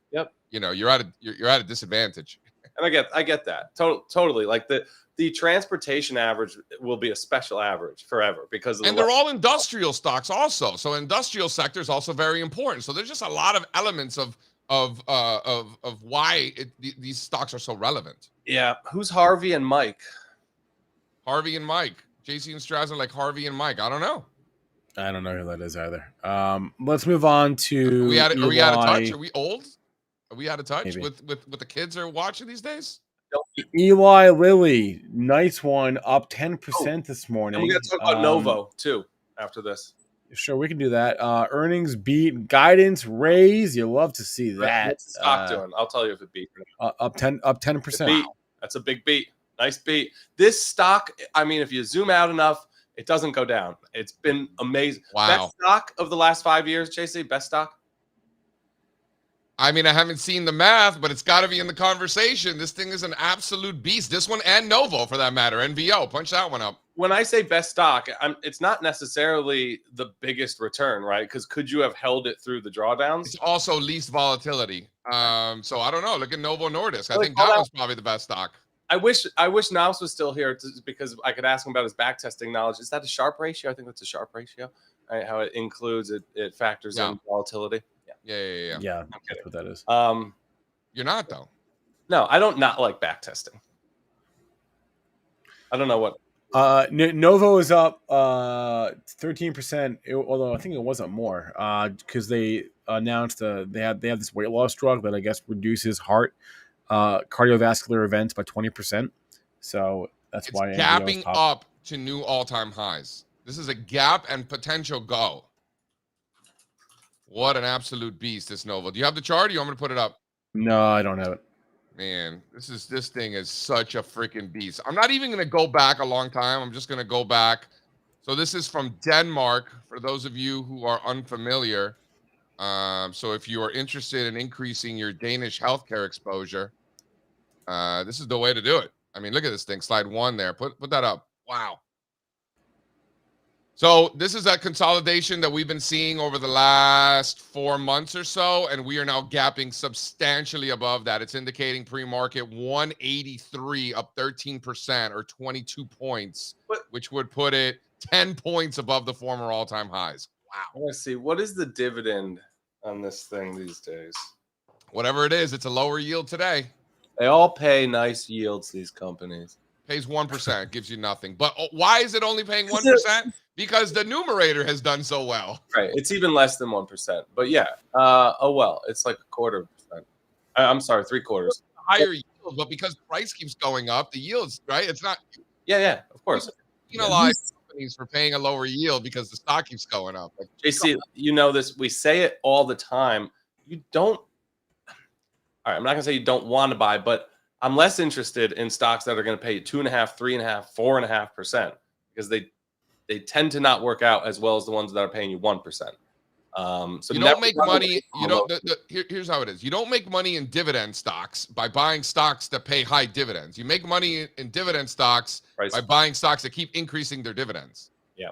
you know, you're at a disadvantage. And I get that totally. Like the transportation average will be a special average forever because of they're all industrial stocks also. So industrial sector is also very important. So there's just a lot of elements of why these stocks are so relevant. Yeah. Who's Harvey and Mike? Harvey and Mike. JC and Strazza like Harvey and Mike. I don't know. I don't know who that is either. Let's move on to. Are we out of touch? Are we old? Are we out of touch Maybe. with the kids are watching these days? Eli Lilly, nice one, up 10% this morning. And we got to talk about Novo too after this. Sure, we can do that. Earnings beat, guidance raise. You love to see that. What's the stock doing? I'll tell you if it beat. Up 10%. Beat. That's a big beat. Nice beat. This stock, I mean, if you zoom out enough, it doesn't go down. It's been amazing. Wow. Best stock of the last 5 years, JC? Best stock? I mean, I haven't seen the math, but it's got to be in the conversation. This thing is an absolute beast. This one and Novo, for that matter. NVO. Punch that one up. When I say best stock, it's not necessarily the biggest return, right? Because could you have held it through the drawdowns? It's also least volatility. So I don't know. Look at Novo Nordisk. I Like, think that was probably the best stock. I wish Nels was still here because I could ask him about his back testing knowledge. Is that a Sharpe ratio? I think that's a Sharpe ratio. Right? How it includes it factors in volatility. Yeah. Yeah, that's what that is. You're not though. No, I don't not like back testing. I don't know what. Novo is up 13%, although I think it wasn't more because they announced they have this weight loss drug that I guess reduces heart cardiovascular events by 20%. So that's why it's gapping up to new all-time highs. This is a gap and potential go. What an absolute beast, this Novo. Do you have the chart or do you want me to put it up? No, I don't have it. Man, this thing is such a freaking beast. I'm not even going to go back a long time. I'm just going to go back. So this is from Denmark, for those of you who are unfamiliar. So if you are interested in increasing your Danish healthcare exposure, this is the way to do it. I mean, look at this thing. Slide 1 there. Put that up. Wow. So this is that consolidation that we've been seeing over the last 4 months or so, and we are now gapping substantially above that. It's indicating pre-market 183, up 13% or 22 points, which would put it 10 points above the former all-time highs. Wow. Let's see. What is the dividend on this thing these days? Whatever it is, it's a lower yield today. They all pay nice yields, these companies. Pays 1%, gives you nothing. But why is it only paying 1%? Because the numerator has done so well. Right. It's even less than 1%. But yeah. Well, it's like 1/4%. I'm sorry, 3/4. Higher yield, but because price keeps going up, the yields, right? It's not. Yeah, of course. Penalize companies for paying a lower yield because the stock keeps going up. Like, JC, you know this. We say it all the time. You don't. All right, I'm not gonna say you don't want to buy, but I'm less interested in stocks that are going to pay 2.5%, 3.5%, 4.5% because they tend to not work out as well as the ones that are paying you 1%. So you don't make money. You don't. Here's how it is. You don't make money in dividend stocks by buying stocks that pay high dividends. You make money in dividend stocks by buying stocks that keep increasing their dividends. Yeah.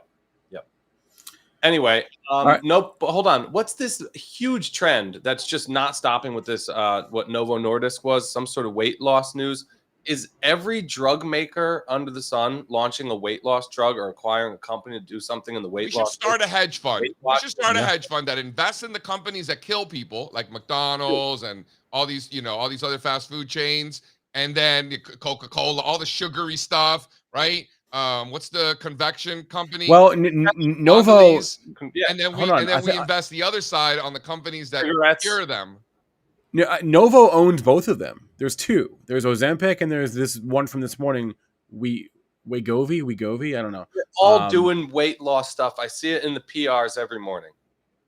Anyway, right. nope. But hold on. What's this huge trend that's just not stopping with this? What Novo Nordisk was some sort of weight loss news. Is every drug maker under the sun launching a weight loss drug or acquiring a company to do something in the weight We loss? should start a hedge fund. Weight We loss should start a Yeah. hedge fund that invests in the companies that kill people, like McDonald's and all these, all these other fast food chains, and then Coca-Cola, all the sugary stuff, right? What's the convection company? Well, Novo. Mondelez. Yeah. And then Hold on. we invest the other side on the companies that Cigarettes. cure them. Novo owns both of them. There's two. There's Ozempic and there's this one from this morning. Wegovy. I don't know. They're all doing weight loss stuff. I see it in the PRs every morning.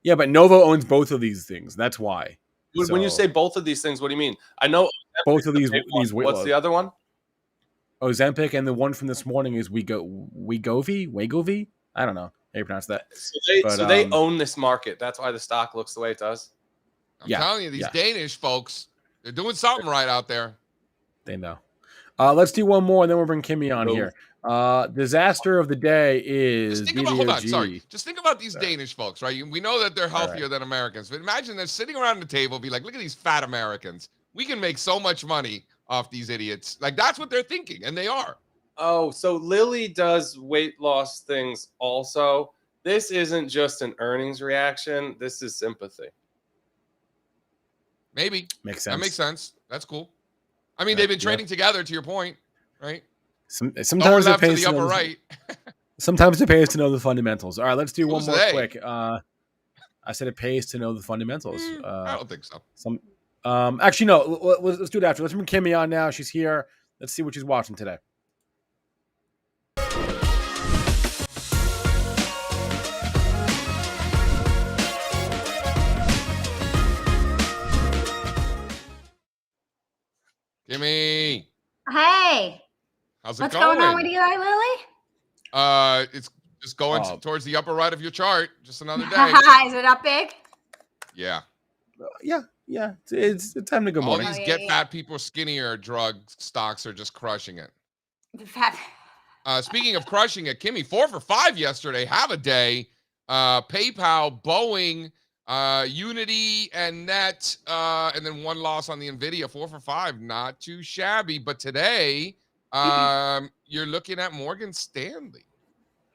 Yeah, but Novo owns both of these things. That's why. When you So, say both of these things, what do you mean? I know both of these weight weight What's loss. the other one? Ozempic, and the one from this morning is Wegovy. I don't know how you pronounce that. So they own this market. That's why the stock looks the way it does. I'm telling you, these Danish folks, they're doing something right out there. They know. Let's do one more, and then we'll bring Kimmy on here. Disaster of the day is Just think about, DDOG. Just think about these Danish folks, right? We know that they're healthier than Americans, but imagine they're sitting around the table, be like, look at these fat Americans. We can make so much money off these idiots. Like, that's what they're thinking, and they are. Oh, so Lilly does weight loss things also. This isn't just an earnings reaction. This is sympathy. Maybe. Makes sense. That makes sense. That's cool. I mean, they've been trading together, to your point, right? Sometimes it pays to the upper right. Sometimes it pays to know the fundamentals. All right, let's do one Who's more they? quick. I said it pays to know the fundamentals. I don't think so. Actually, no. Let's do it after. Let's bring Kimmy on now. She's here. Let's see what she's watching today. Kimmy, Hey, how's it what's going? going on with Eli Lilly? It's just going towards the upper right of your chart. Just another day. Is it up big? Yeah. Yeah. It's time to go All morning. these fat people skinnier drug stocks are just crushing it. Speaking of crushing it, Kimmy, 4 for 5 yesterday. Have a day. PayPal, Boeing, Unity, and Net, and then one loss on the Nvidia. 4 for 5, not too shabby. But today, you're looking at Morgan Stanley,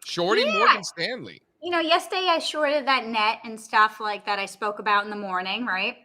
shorting Morgan Stanley. Yesterday I shorted that Net and stuff like that I spoke about in the morning, right?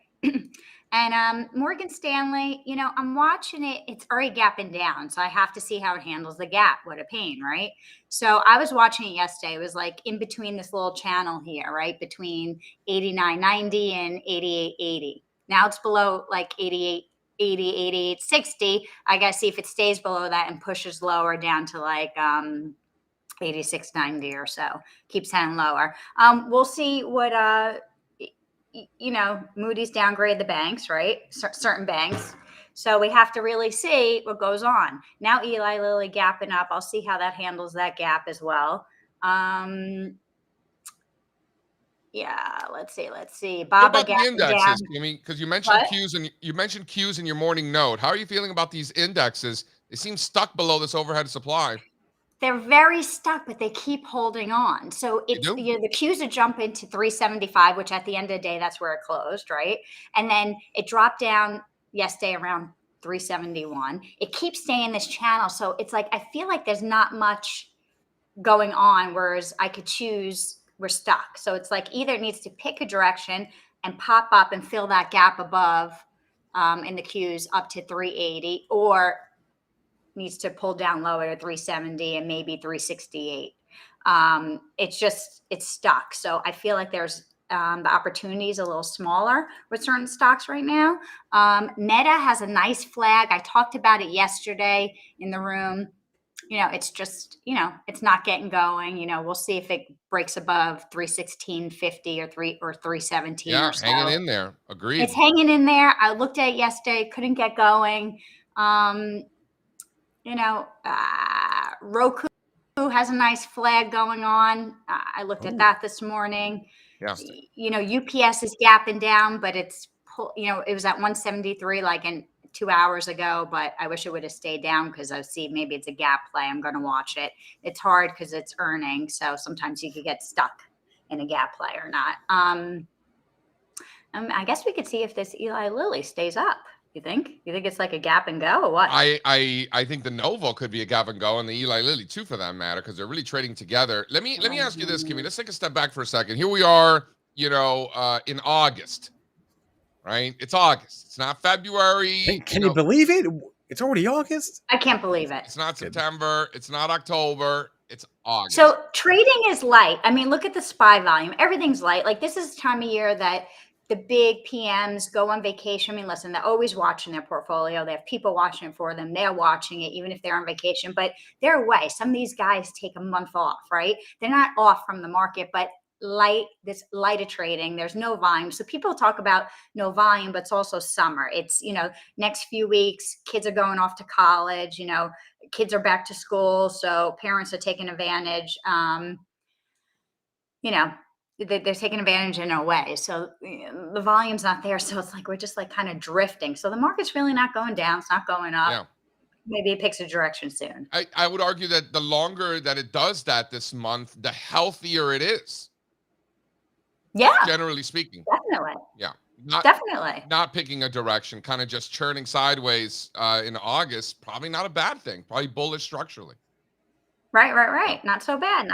And Morgan Stanley, I'm watching it. It's already gapping down, so I have to see how it handles the gap. What a pain, right? So I was watching it yesterday. It was like in between this little channel here, right? Between 89.90 and 88.80. Now it's below like 88.80, 88.60. I got to see if it stays below that and pushes lower down to like 86.90 or so. Keeps heading lower. We'll see what Moody's downgraded the banks, right? Certain banks. So we have to really see what goes on. Now Eli Lilly gapping up. I'll see how that handles that gap as well. Let's see. Baba What about the indexes, Kimmy? Because you mentioned What? Qs and you mentioned Qs in your morning note. How are you feeling about these indexes? They seem stuck below this overhead supply. They're very stuck, but they keep holding on. So it's the Qs are jumping to 375, which at the end of the day, that's where it closed, right? And then it dropped down yesterday around 371. It keeps staying in this channel. So it's like, I feel like there's not much going on, whereas I could choose, we're stuck. So it's like either it needs to pick a direction and pop up and fill that gap above in the Qs up to 380, or needs to pull down lower to 370 and maybe 368. It's stuck. So I feel like there's the opportunity is a little smaller with certain stocks right now. Meta has a nice flag. I talked about it yesterday in the room. It's just, it's not getting going. We'll see if it breaks above 316.50 or 317. Yeah, or so. hanging in there. Agreed. It's hanging in there. I looked at it yesterday, couldn't get going. Roku has a nice flag going on. I looked at that this morning. Yeah. UPS is gapping down, but it's, it was at 173 like in 2 hours ago, but I wish it would have stayed down because I see maybe it's a gap play. I'm going to watch it. It's hard because it's earning. So sometimes you could get stuck in a gap play or not. I guess we could see if this Eli Lilly stays up. You think it's like a gap and go or what? I think the Novo could be a gap and go, and the Eli Lilly too, for that matter, because they're really trading together. Let me ask you this, Kimmy. Let's take a step back for a second. Here we are, in August, right? It's August. It's not February. Can you believe it? It's already August. I can't believe it. It's not September. It's not October. It's August. So trading is light. I mean, look at the SPY volume. Everything's light. Like, this is the time of year that the big PMs go on vacation. I mean, listen, they're always watching their portfolio. They have people watching it for them. They're watching it, even if they're on vacation, but they're away. Some of these guys take a month off, right? They're not off from the market, but this lighter trading, there's no volume. So people talk about no volume, but it's also summer. It's, next few weeks, kids are going off to college, kids are back to school. So parents are taking advantage, they're taking advantage in a way. So the volume's not there. So it's like, we're just like kind of drifting. So the market's really not going down. It's not going up. Yeah. Maybe it picks a direction soon. I would argue that the longer that it does that this month, the healthier it is. Yeah. Generally speaking. Definitely. Yeah. Definitely. Not picking a direction, kind of just churning sideways in August. Probably not a bad thing. Probably bullish structurally. Right. Not so bad.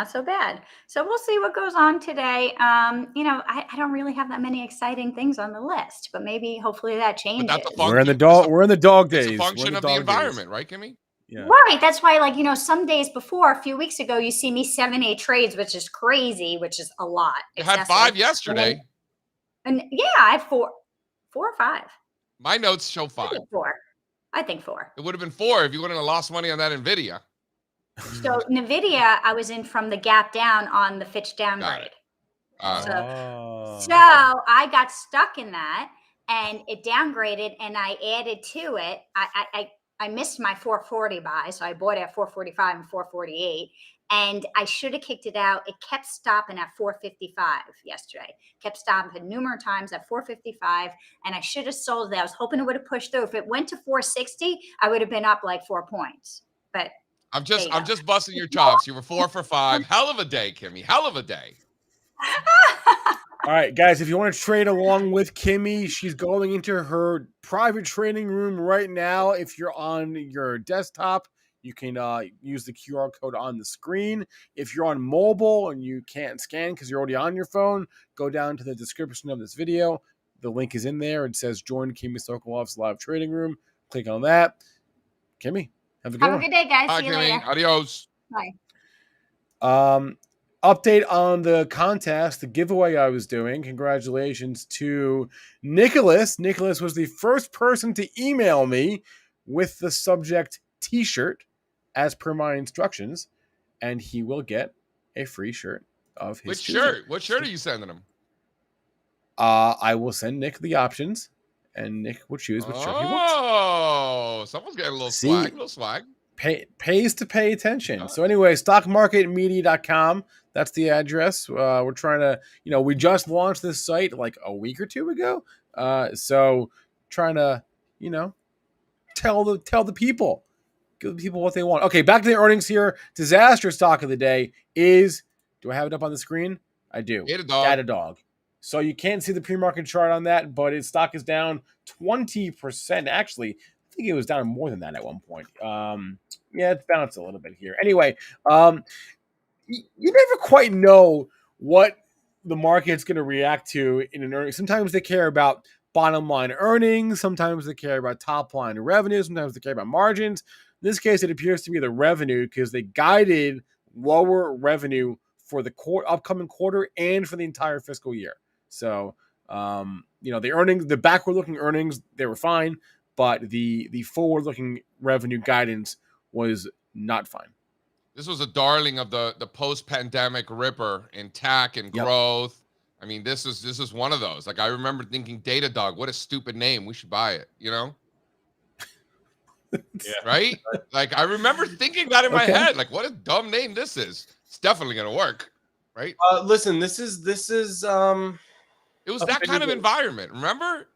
So we'll see what goes on today. I don't really have that many exciting things on the list, but maybe hopefully that changes. We're in the dog days. It's a function of the environment, right, Kimmy? Yeah. Right. That's why, some days before, a few weeks ago, you see me 7-8 trades, which is crazy, which is a lot. You had 5 yesterday. And yeah, I had 4 or 5. My notes show 5. I think 4. It would have been 4 if you wouldn't have lost money on that NVIDIA. So NVIDIA, I was in from the gap down on the Fitch downgrade. So I got stuck in that, and it downgraded, and I added to it. I missed my 440 buy, so I bought it at 445 and 448, and I should have kicked it out. It kept stopping at 455 yesterday. Kept stopping numerous times at 455, and I should have sold it. I was hoping it would have pushed through. If it went to 460, I would have been up like 4 points, but. I'm just busting your chops. You were 4 for 5. Hell of a day, Kimmy. Hell of a day. All right, guys, if you want to trade along with Kimmy, she's going into her private trading room right now. If you're on your desktop, you can use the QR code on the screen. If you're on mobile and you can't scan because you're already on your phone, go down to the description of this video. The link is in there. It says join Kimmy Sokoloff's live trading room. Click on that. Kimmy. Have a good day, guys. Bye, See you Kimmy. later. Adios. Bye. Update on the contest, the giveaway I was doing. Congratulations to Nicholas. Nicholas was the first person to email me with the subject T-shirt as per my instructions, and he will get a free shirt of his. Which shirt? What shirt are you sending him? I will send Nick the options, and Nick will choose which shirt he wants. Oh, someone's getting a little swag. Pays to pay attention. So anyway, stockmarketmedia.com. That's the address. We're trying to, we just launched this site like a week or 2 ago. So trying to, tell the people, give the people what they want. Okay, back to the earnings here. Disaster stock of the day is, do I have it up on the screen? I do. Datadog. So you can't see the pre-market chart on that, but its stock is down 20%. Actually, I think it was down more than that at one point. It's bounced a little bit here. Anyway, you never quite know what the market's going to react to in an earnings. Sometimes they care about bottom line earnings. Sometimes they care about top line revenue. Sometimes they care about margins. In this case, it appears to be the revenue because they guided lower revenue for the upcoming quarter and for the entire fiscal year. So, the earnings, the backward-looking earnings, they were fine, but the forward-looking revenue guidance was not fine. This was a darling of the post-pandemic ripper in tech and growth. I mean, this is one of those. Like, I remember thinking Datadog, what a stupid name. We should buy it, Right? Like, I remember thinking that in my head. Like, what a dumb name this is. It's definitely going to work, right? Listen, this is it was that kind of environment. Remember?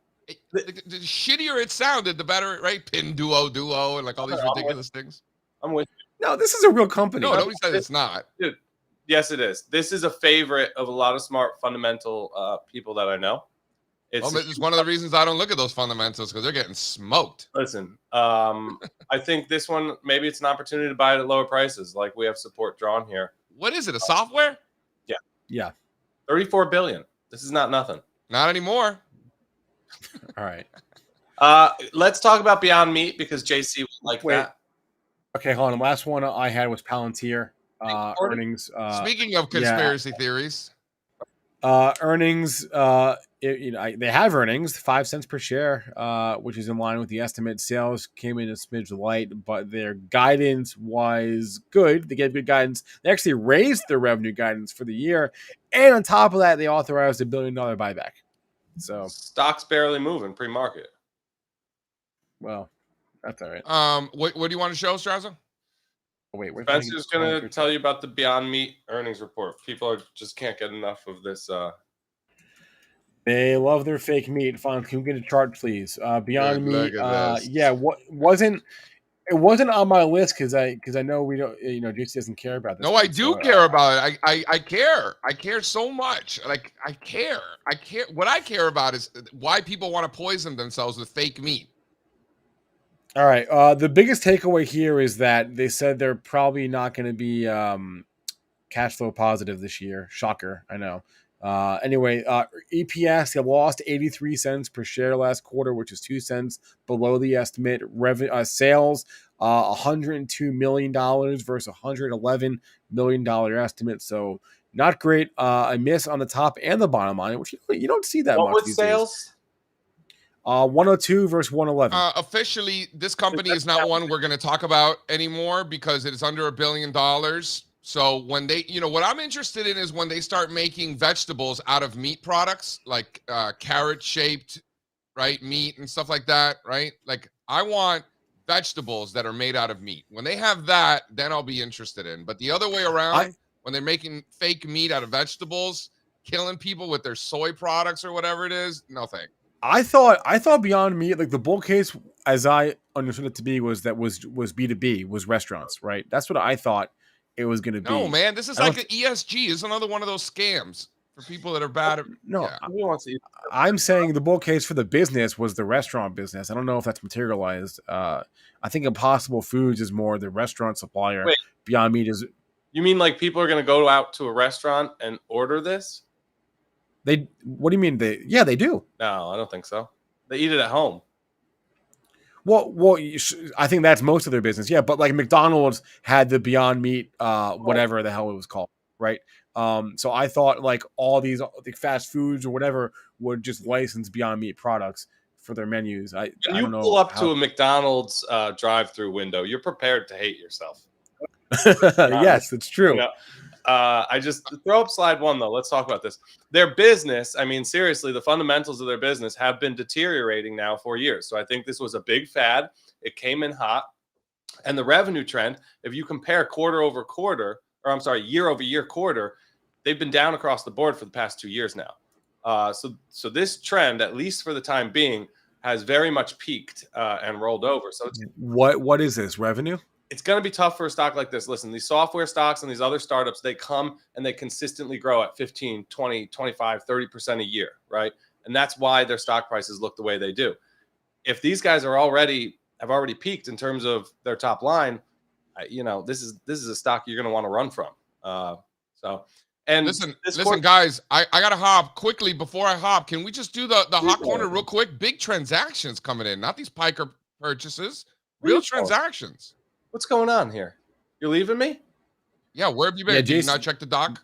The shittier it sounded, the better, right? Pinduoduo and like all these ridiculous things. I'm with you. No, this is a real company. No, nobody said it's not. Dude, Yes, it is. This is a favorite of a lot of smart fundamental people that I know. It's one of the reasons I don't look at those fundamentals because they're getting smoked. Listen, I think this one, maybe it's an opportunity to buy it at lower prices. Like we have support drawn here. What is it, a software? Yeah. 34 billion. This is not nothing. Not anymore. All right. Let's talk about Beyond Meat because JC would like that. Okay, hold on. The last one I had was Palantir earnings. Speaking of conspiracy theories, earnings. They have earnings, 5 cents per share, which is in line with the estimate. Sales came in a smidge light, but their guidance was good. They gave good guidance. They actually raised their revenue guidance for the year, and on top of that, they authorized $1 billion buyback. So stock's barely moving pre-market. Well, that's all right. What do you want to show, Strazza? Oh, wait, Spencer's going to tell you about the Beyond Meat earnings report. People just can't get enough of this. They love their fake meat. Fine, can we get a chart, please? Beyond Meat. It wasn't on my list because I know we don't. JC doesn't care about this. No, I do care about it. I care. I care so much. Like I care. What I care about is why people want to poison themselves with fake meat. All right. The biggest takeaway here is that they said they're probably not going to be cash flow positive this year. Shocker, I know. Anyway, EPS, they lost 83 cents per share last quarter, which is 2 cents below the estimate. Sales, $102 million versus $111 million estimate. So not great. A miss on the top and the bottom line, which you don't see that much. What was sales? 102 versus 111. Officially, this company is not one we're going to talk about anymore because it is under $1 billion. So when they, what I'm interested in is when they start making vegetables out of meat products, like carrot-shaped, right, meat and stuff like that, right? Like I want vegetables that are made out of meat. When they have that, then I'll be interested in. But the other way around, when they're making fake meat out of vegetables, killing people with their soy products or whatever it is, no thanks. I thought Beyond Meat, like the bull case, as I understood it to be, was B2B, was restaurants, right? That's what I thought it was going to be. No, man, this is like an ESG. It's another one of those scams for people that are bad at. No, yeah. I'm saying the bull case for the business was the restaurant business. I don't know if that's materialized. I think Impossible Foods is more the restaurant supplier. Wait, Beyond Meat is. You mean like people are going to go out to a restaurant and order this? What do you mean they? Yeah, they do. No, I don't think so. They eat it at home. Well, I think that's most of their business. Yeah, but like McDonald's had the Beyond Meat, whatever the hell it was called, right? So I thought like all these like fast foods or whatever would just license Beyond Meat products for their menus. I don't know. Pull up to a McDonald's drive-through window, you're prepared to hate yourself. Yes, it's true. I just throw up slide one though. Let's talk about this. Their business, I mean, seriously, the fundamentals of their business have been deteriorating now for years. So I think this was a big fad. It came in hot. And the revenue trend, if you compare year over year quarter, they've been down across the board for the past 2 years now. So this trend, at least for the time being, has very much peaked and rolled over. So what is this revenue? It's going to be tough for a stock like this. Listen, these software stocks and these other startups, they come and they consistently grow at 15, 20, 25, 30% a year, right? And that's why their stock prices look the way they do. If these guys have already peaked in terms of their top line, this is a stock you're going to want to run from. Listen, guys, I got to hop quickly. Before I hop, can we just do the hot corner real quick? Big transactions coming in, not these piker purchases, real transactions. What's going on here? You're leaving me? Yeah, where have you been? Did you not check the doc?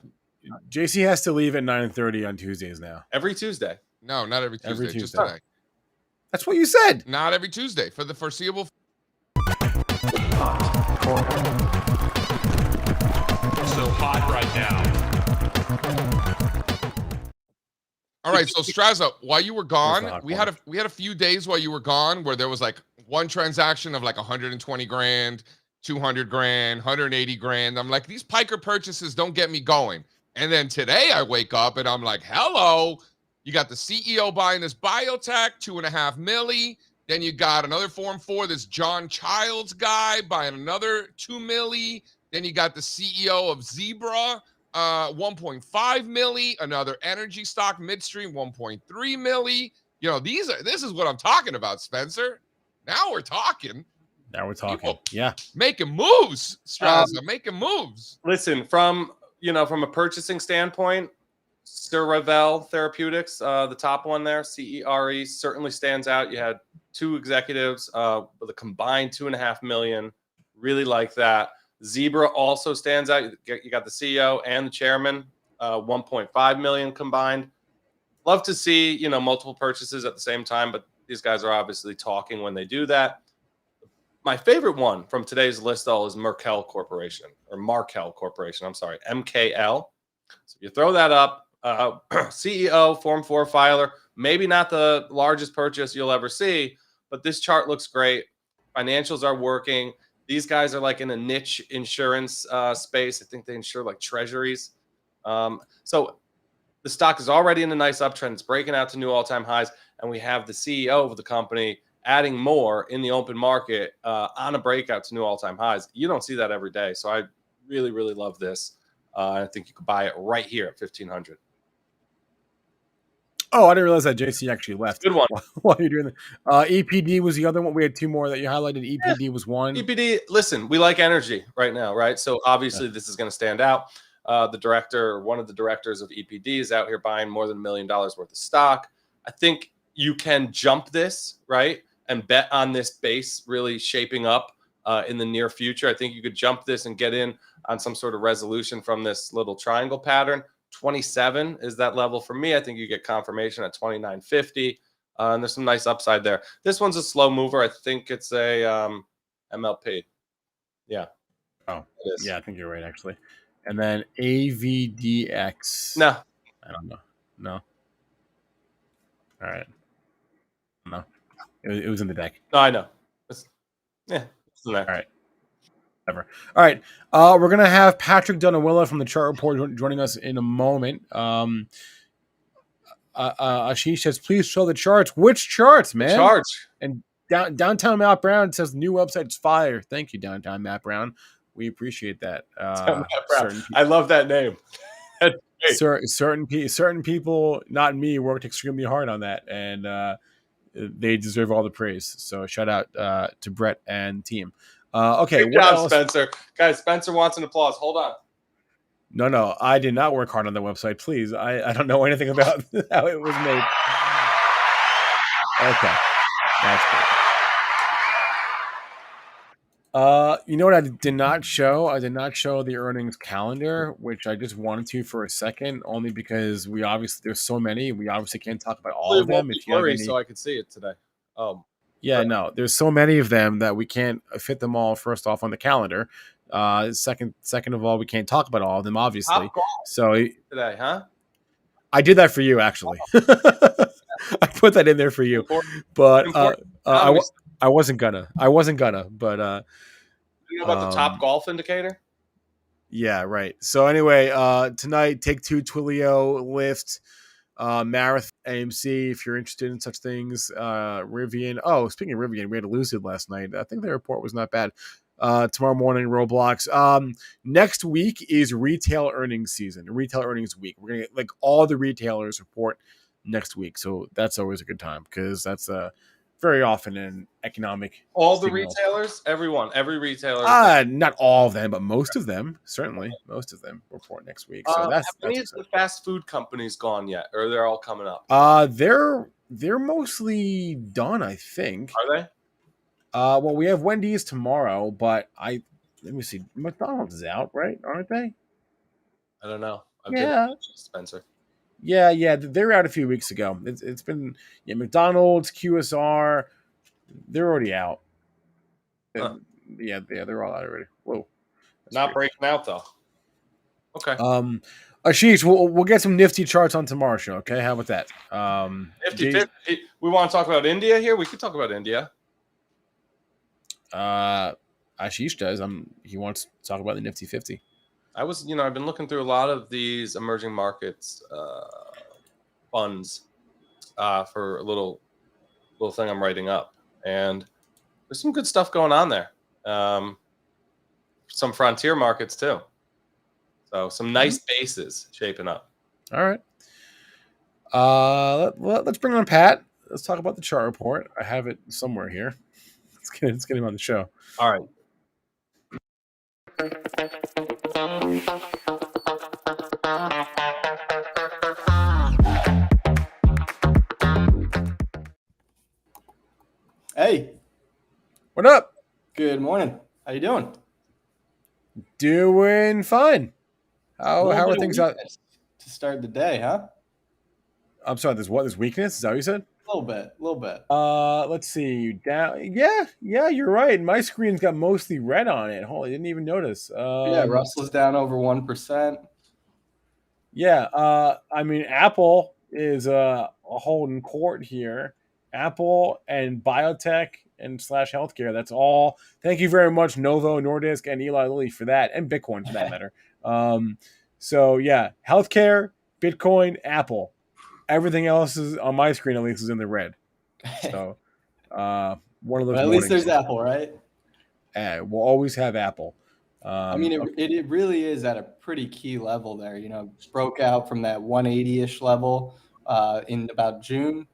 JC has to leave at 9:30 on Tuesdays now. Every Tuesday? No, not every Tuesday. Just today. That's what you said. Not every Tuesday for the foreseeable. Hot corner. So hot right now. All right, so Strazza, while you were gone, we had a few days while you were gone where there was like one transaction of like 120 grand, 200 grand, 180 grand. I'm like, these piker purchases don't get me going. And then today I wake up and I'm like, hello, you got the CEO buying this biotech, 2.5 milli. Then you got another Form 4, this John Childs guy buying another 2 milli. Then you got the CEO of Zebra 1.5 milli. Another energy stock midstream, 1.3 milli. This is what I'm talking about, Spencer. Now we're talking. People Yeah. making moves, Strazza, making moves. Listen, from a purchasing standpoint, Cerevel Therapeutics, the top one there, CERE, certainly stands out. You had 2 executives with a combined $2.5 million. Really like that. Zebra also stands out. You got the CEO and the chairman, 1.5 million combined. Love to see, multiple purchases at the same time, but these guys are obviously talking when they do that. My favorite one from today's list, though, is Markel Corporation, I'm sorry, MKL. So you throw that up, CEO, Form 4 filer, maybe not the largest purchase you'll ever see, but this chart looks great. Financials are working. These guys are like in a niche insurance space. I think they insure like treasuries. So the stock is already in a nice uptrend. It's breaking out to new all-time highs, and we have the CEO of the company adding more in the open market on a breakout to new all-time highs. You don't see that every day. So I really, really love this. I think you could buy it right here at 1,500. Oh, I didn't realize that JC actually left. Good one. While you're doing that. EPD was the other one. We had 2 more that you highlighted. EPD was one. EPD, listen, we like energy right now, right? So obviously this is going to stand out. One of the directors of EPD is out here buying more than $1 million worth of stock. I think you can jump this, right, and bet on this base really shaping up in the near future. I think you could jump this and get in on some sort of resolution from this little triangle pattern. 27 is that level for me. I think you get confirmation at 29.50, and there's some nice upside there. This one's a slow mover. I think it's a MLP. Yeah. Oh, yeah, I think you're right, actually. And then AVDX. No. I don't know. No. All right. No. It was in the deck. No, I know. It's in there. All right. Ever. All right. We're going to have Patrick Donawilla from the Chart Report joining us in a moment. Ashish says, please show the charts. Which charts, man? Charts. And Downtown Matt Brown says, the new website's fire. Thank you, Downtown Matt Brown. We appreciate that. I love that name. Certain people, not me, worked extremely hard on that, and they deserve all the praise. So shout out to Brett and team. Okay, good job, Spencer. Guys, Spencer wants an applause. Hold on. No, I did not work hard on the website. Please, I don't know anything about how it was made. Okay, that's good. You know what I did not show? I did not show the earnings calendar, which I just wanted to for a second, only because there's so many. We obviously can't talk about all of them. If you have any, so I could see it today. Yeah, no, there's so many of them that we can't fit them all. First off, on the calendar. Second of all, we can't talk about all of them, obviously. So today, huh? I did that for you, actually. I put that in there for you, but I wasn't gonna. But you know about the top golf indicator? Yeah, right. So anyway, tonight, Take-Two, Twilio, Lyft, Marathon, AMC, if you're interested in such things. Rivian. Oh, speaking of Rivian, we had a Lucid last night. I think the report was not bad. Tomorrow morning, Roblox. Next week is retail earnings season, retail earnings week. We're gonna get all the retailers report next week, so that's always a good time because that's very often an economic. All the retailers, every retailer. Not all of them, but most of them, certainly most of them report next week. So that's any of the fast food companies gone yet, or they're all coming up? They're mostly done, I think. Are they? Well, we have Wendy's tomorrow, but let me see. McDonald's is out, right? Aren't they? I don't know. Spencer. Yeah, they're out a few weeks ago. It's been McDonald's, QSR, they're already out. Huh. Yeah, they're all out already. Whoa, not breaking out though. Okay. Ashish, we'll get some nifty charts on tomorrow's show. Okay, how about that? Nifty 50. We want to talk about India here. We could talk about India. Ashish does. He wants to talk about the Nifty 50. I've been looking through a lot of these emerging markets funds for a little thing I'm writing up, and there's some good stuff going on there. Some frontier markets too. So some nice bases shaping up. All right. Let's bring on Pat. Let's talk about the chart report. I have it somewhere here. Let's get him on the show. All right. Hey, What up? good morning. How you doing? Doing fine. A How little are bit of things out? weakness to start the day, huh? I'm sorry. There's weakness. Is that what you said? A little bit. Let's see. Down. Yeah. You're right. My screen's got mostly red on it. Holy, I didn't even notice. Yeah, Russell's down over 1%. Yeah. I mean, Apple is holding court here. Apple and biotech and / healthcare. That's all. Thank you very much, Novo, Nordisk, and Eli Lilly for that, and Bitcoin for that matter. So yeah, healthcare, Bitcoin, Apple. Everything else is on my screen at least is in the red. So one of those. But at least there's Apple, right? We'll always have Apple. I mean, it really is at a pretty key level there. You know, broke out from that 180-ish level in about June,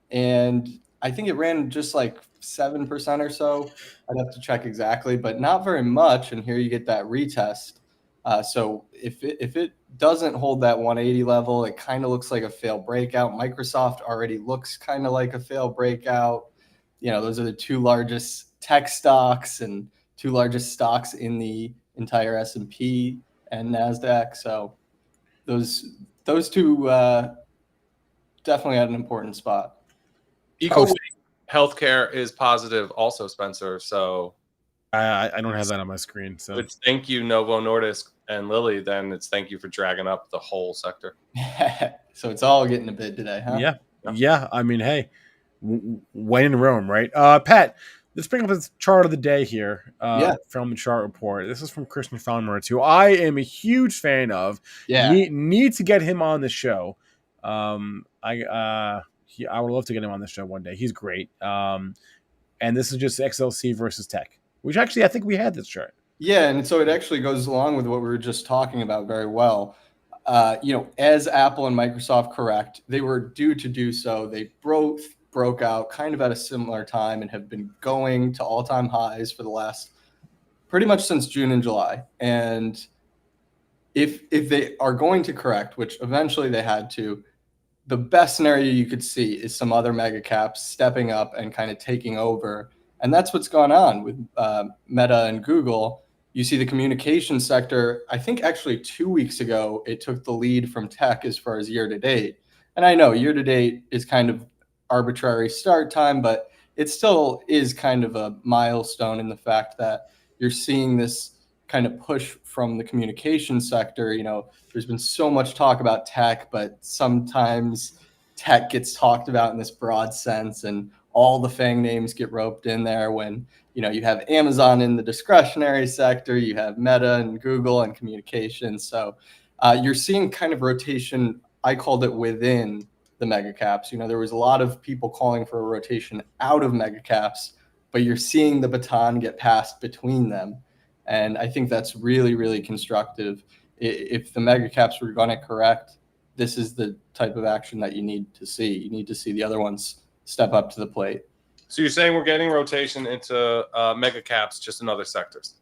and I think it ran just like 7% or so. I'd have to check exactly, but not very much. And here you get that retest. So if it doesn't hold that 180 level, it kind of looks like a failed breakout. Microsoft already looks kind of like a failed breakout. You know, those are the two largest tech stocks and two largest stocks in the entire S&P and NASDAQ. So those two definitely at an important spot. Equally, healthcare is positive also, Spencer. So I don't have that on my screen. So it's thank you, Novo Nordisk and Lilly. Then it's thank you for dragging up the whole sector. So it's all getting a bid today, huh? Yeah. I mean, hey, when in Rome, right? Pat, let's bring up this chart of the day here from the chart report. This is from Christian Falmer, who I am a huge fan of. Yeah. Need to get him on the show. I would love to get him on the show one day. He's great. And this is just XLC versus tech, which actually I think we had this chart. Yeah, and so it actually goes along with what we were just talking about very well. You know, as Apple and Microsoft correct, they were due to do so. They both broke out kind of at a similar time and have been going to all-time highs for the last pretty much since June and July. And if they are going to correct, which eventually they had to, the best scenario you could see is some other mega caps stepping up and kind of taking over. And that's what's gone on with Meta and Google. You see the communication sector, I think actually 2 weeks ago, it took the lead from tech as far as year to date. And I know year to date is kind of arbitrary start time, but it still is kind of a milestone in the fact that you're seeing this kind of push from the communication sector. You know, there's been so much talk about tech, but sometimes tech gets talked about in this broad sense and all the FANG names get roped in there when, you know, you have Amazon in the discretionary sector, you have Meta and Google and communications. So you're seeing kind of rotation. I called it within the mega caps. You know, there was a lot of people calling for a rotation out of mega caps, but you're seeing the baton get passed between them. And I think that's really, really constructive. If the mega caps were going to correct, this is the type of action that you need to see. You need to see the other ones step up to the plate. So you're saying we're getting rotation into mega caps, just in other sectors?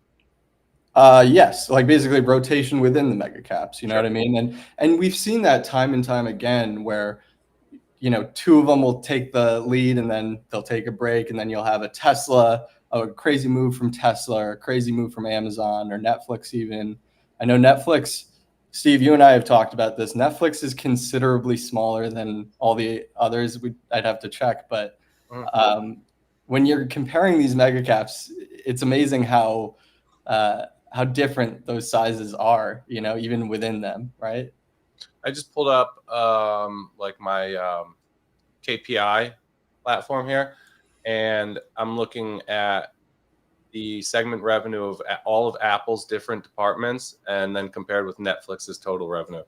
Yes, like basically rotation within the mega caps. You know what I mean? And we've seen that time and time again where, you know, two of them will take the lead and then they'll take a break, and then you'll have a Tesla, a crazy move from Tesla, or a crazy move from Amazon or Netflix even. I know Netflix, Steve, you and I have talked about this. Netflix is considerably smaller than all the others. I'd have to check, but when you're comparing these mega caps, it's amazing how different those sizes are, you know, even within them, right? I just pulled up like my KPI platform here, and I'm looking at the segment revenue of all of Apple's different departments, and then compared with Netflix's total revenue.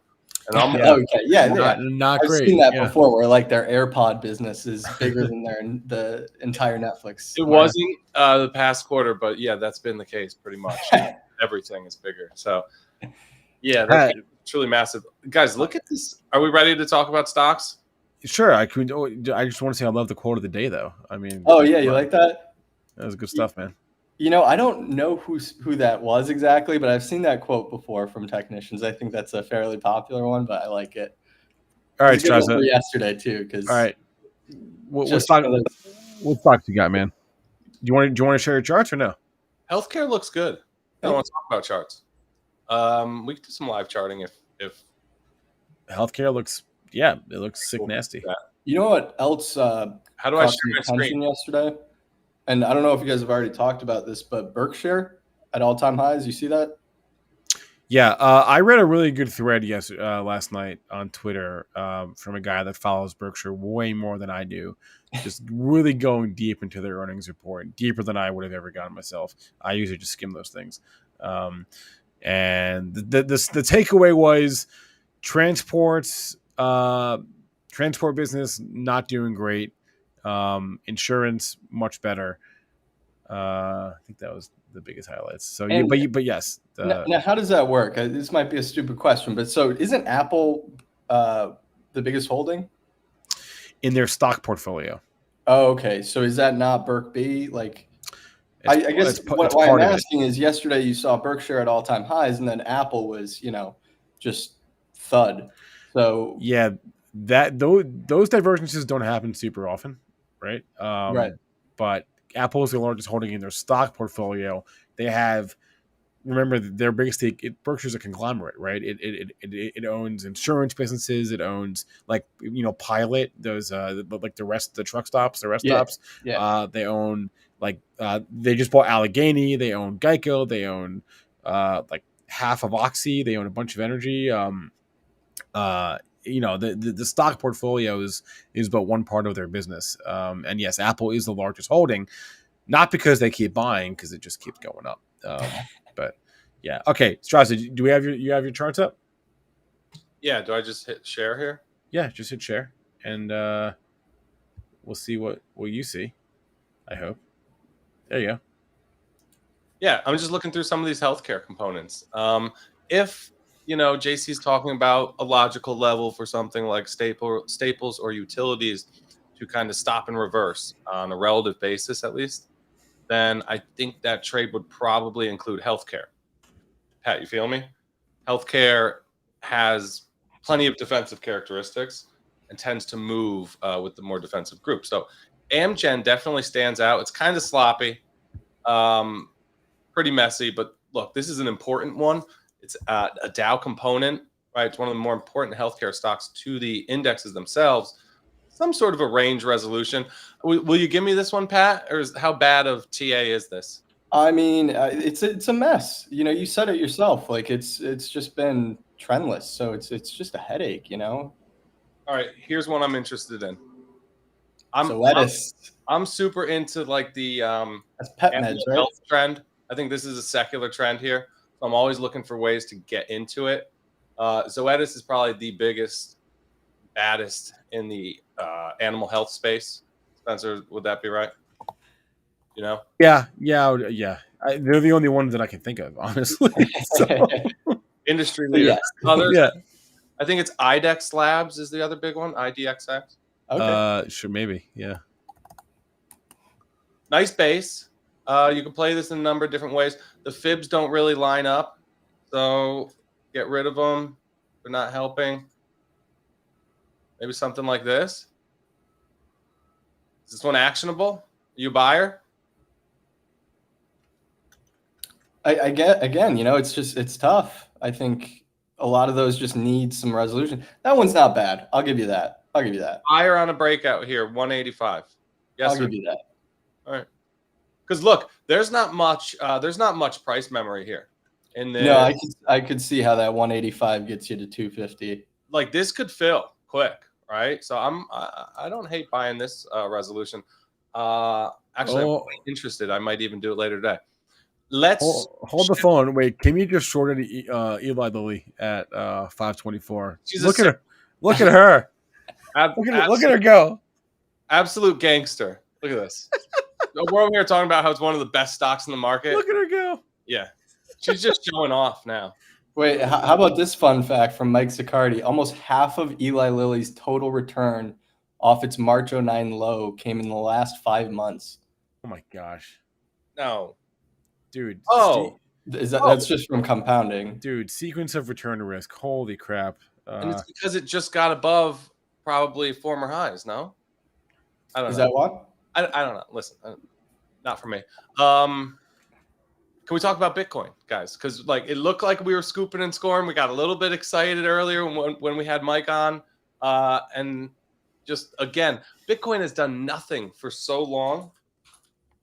And I'm not I've great. seen that before, where like their AirPod business is bigger than the entire Netflix. It wasn't the past quarter, but yeah, that's been the case pretty much. Everything is bigger. So Yeah, that's truly massive. Guys, look at this. Are we ready to talk about stocks? Sure, I could. I just want to say I love the quote of the day, though. I mean, oh yeah, you like that? That was good stuff, man. I don't know who that was exactly, but I've seen that quote before from technicians. I think that's a fairly popular one, but I like it. All right, Strazza. Yesterday too, because all right. What stocks you got, man? Do you want to share your charts or no? Healthcare looks good. I don't want to talk about charts. We can do some live charting if healthcare looks. Yeah, it looks sick nasty. You know what else? How do I share my screen yesterday? And I don't know if you guys have already talked about this, but Berkshire at all-time highs. You see that? Yeah, I read a really good thread last night on Twitter from a guy that follows Berkshire way more than I do, just really going deep into their earnings report, deeper than I would have ever gone myself. I usually just skim those things. And the takeaway was transport business not doing great, insurance much better. I think that was the biggest highlights. So, but yes. Now, how does that work? This might be a stupid question, but so isn't Apple the biggest holding in their stock portfolio? Oh, okay. So is that not Berk B? Like, I guess why I'm asking is yesterday you saw Berkshire at all-time highs, and then Apple was, just thud. So yeah, those divergences don't happen super often, right? Right. But Apple is the largest holding in their stock portfolio. They have, remember, their biggest stake. Berkshire's a conglomerate, right? It owns insurance businesses. It owns Pilot, those like the truck stops, the rest stops. Yeah. They own they just bought Allegheny. They own Geico. They own like half of Oxy. They own a bunch of energy. The stock portfolio is but one part of their business. And yes, Apple is the largest holding, not because they keep buying, because it just keeps going up. But yeah, okay, Strazza, do we have your charts up? Yeah. Do I just hit share here? Yeah, just hit share, and we'll see what you see. I hope. There you go. Yeah, I'm just looking through some of these healthcare components. If JC's talking about a logical level for something like staples or utilities to kind of stop and reverse on a relative basis, at least, then I think that trade would probably include healthcare. Pat, you feel me? Healthcare has plenty of defensive characteristics and tends to move with the more defensive group. So Amgen definitely stands out. It's kind of sloppy, pretty messy, but look, this is an important one. It's a Dow component, right? It's one of the more important healthcare stocks to the indexes themselves. Some sort of a range resolution. Will you give me this one, Pat? Or how bad of TA is this? I mean, it's a mess. You said it yourself. Like it's just been trendless. So it's just a headache. All right, here's one I'm interested in. I'm super into like the that's pet meds, right? Health trend. I think this is a secular trend here. So I'm always looking for ways to get into it. Zoetis is probably the biggest, baddest in the animal health space. Spencer, would that be right? Yeah. They're the only ones that I can think of, honestly. So. Industry leader. Yes. Others, yeah. I think it's IDEX Labs is the other big one. IDXX. Okay. Sure, maybe. Yeah. Nice base. You can play this in a number of different ways. The fibs don't really line up, so get rid of them. They're not helping. Maybe something like this. Is this one actionable? Are you a buyer? I get, again, it's tough. I think a lot of those just need some resolution. That one's not bad. I'll give you that. Buyer on a breakout here, 185. Yes, I'll give you that. All right. Because look, there's not much price memory here. No, I could see how that 185 gets you to 250. Like this could fill quick, right? So I don't hate buying this resolution. Actually, I'm interested. I might even do it later today. Let's hold the phone. Wait, Kimmy just shorted Eli Lilly at 524. Look at her. Look at her. Look at her go. Absolute gangster. Look at this. We're over here talking about how it's one of the best stocks in the market. Look at her go. Yeah. She's just showing off now. Wait, how about this fun fact from Mike Zaccardi? Almost half of Eli Lilly's total return off its March 09 low came in the last 5 months. Oh my gosh, No. dude. Oh. That's just from compounding. Dude, sequence of return to risk. Holy crap. And it's because it just got above probably former highs, no? I don't know. Is that what? I don't know. Listen, not for me. Can we talk about Bitcoin, guys? Because like it looked like we were scooping and scoring. We got a little bit excited earlier when we had Mike on, and just again, Bitcoin has done nothing for so long.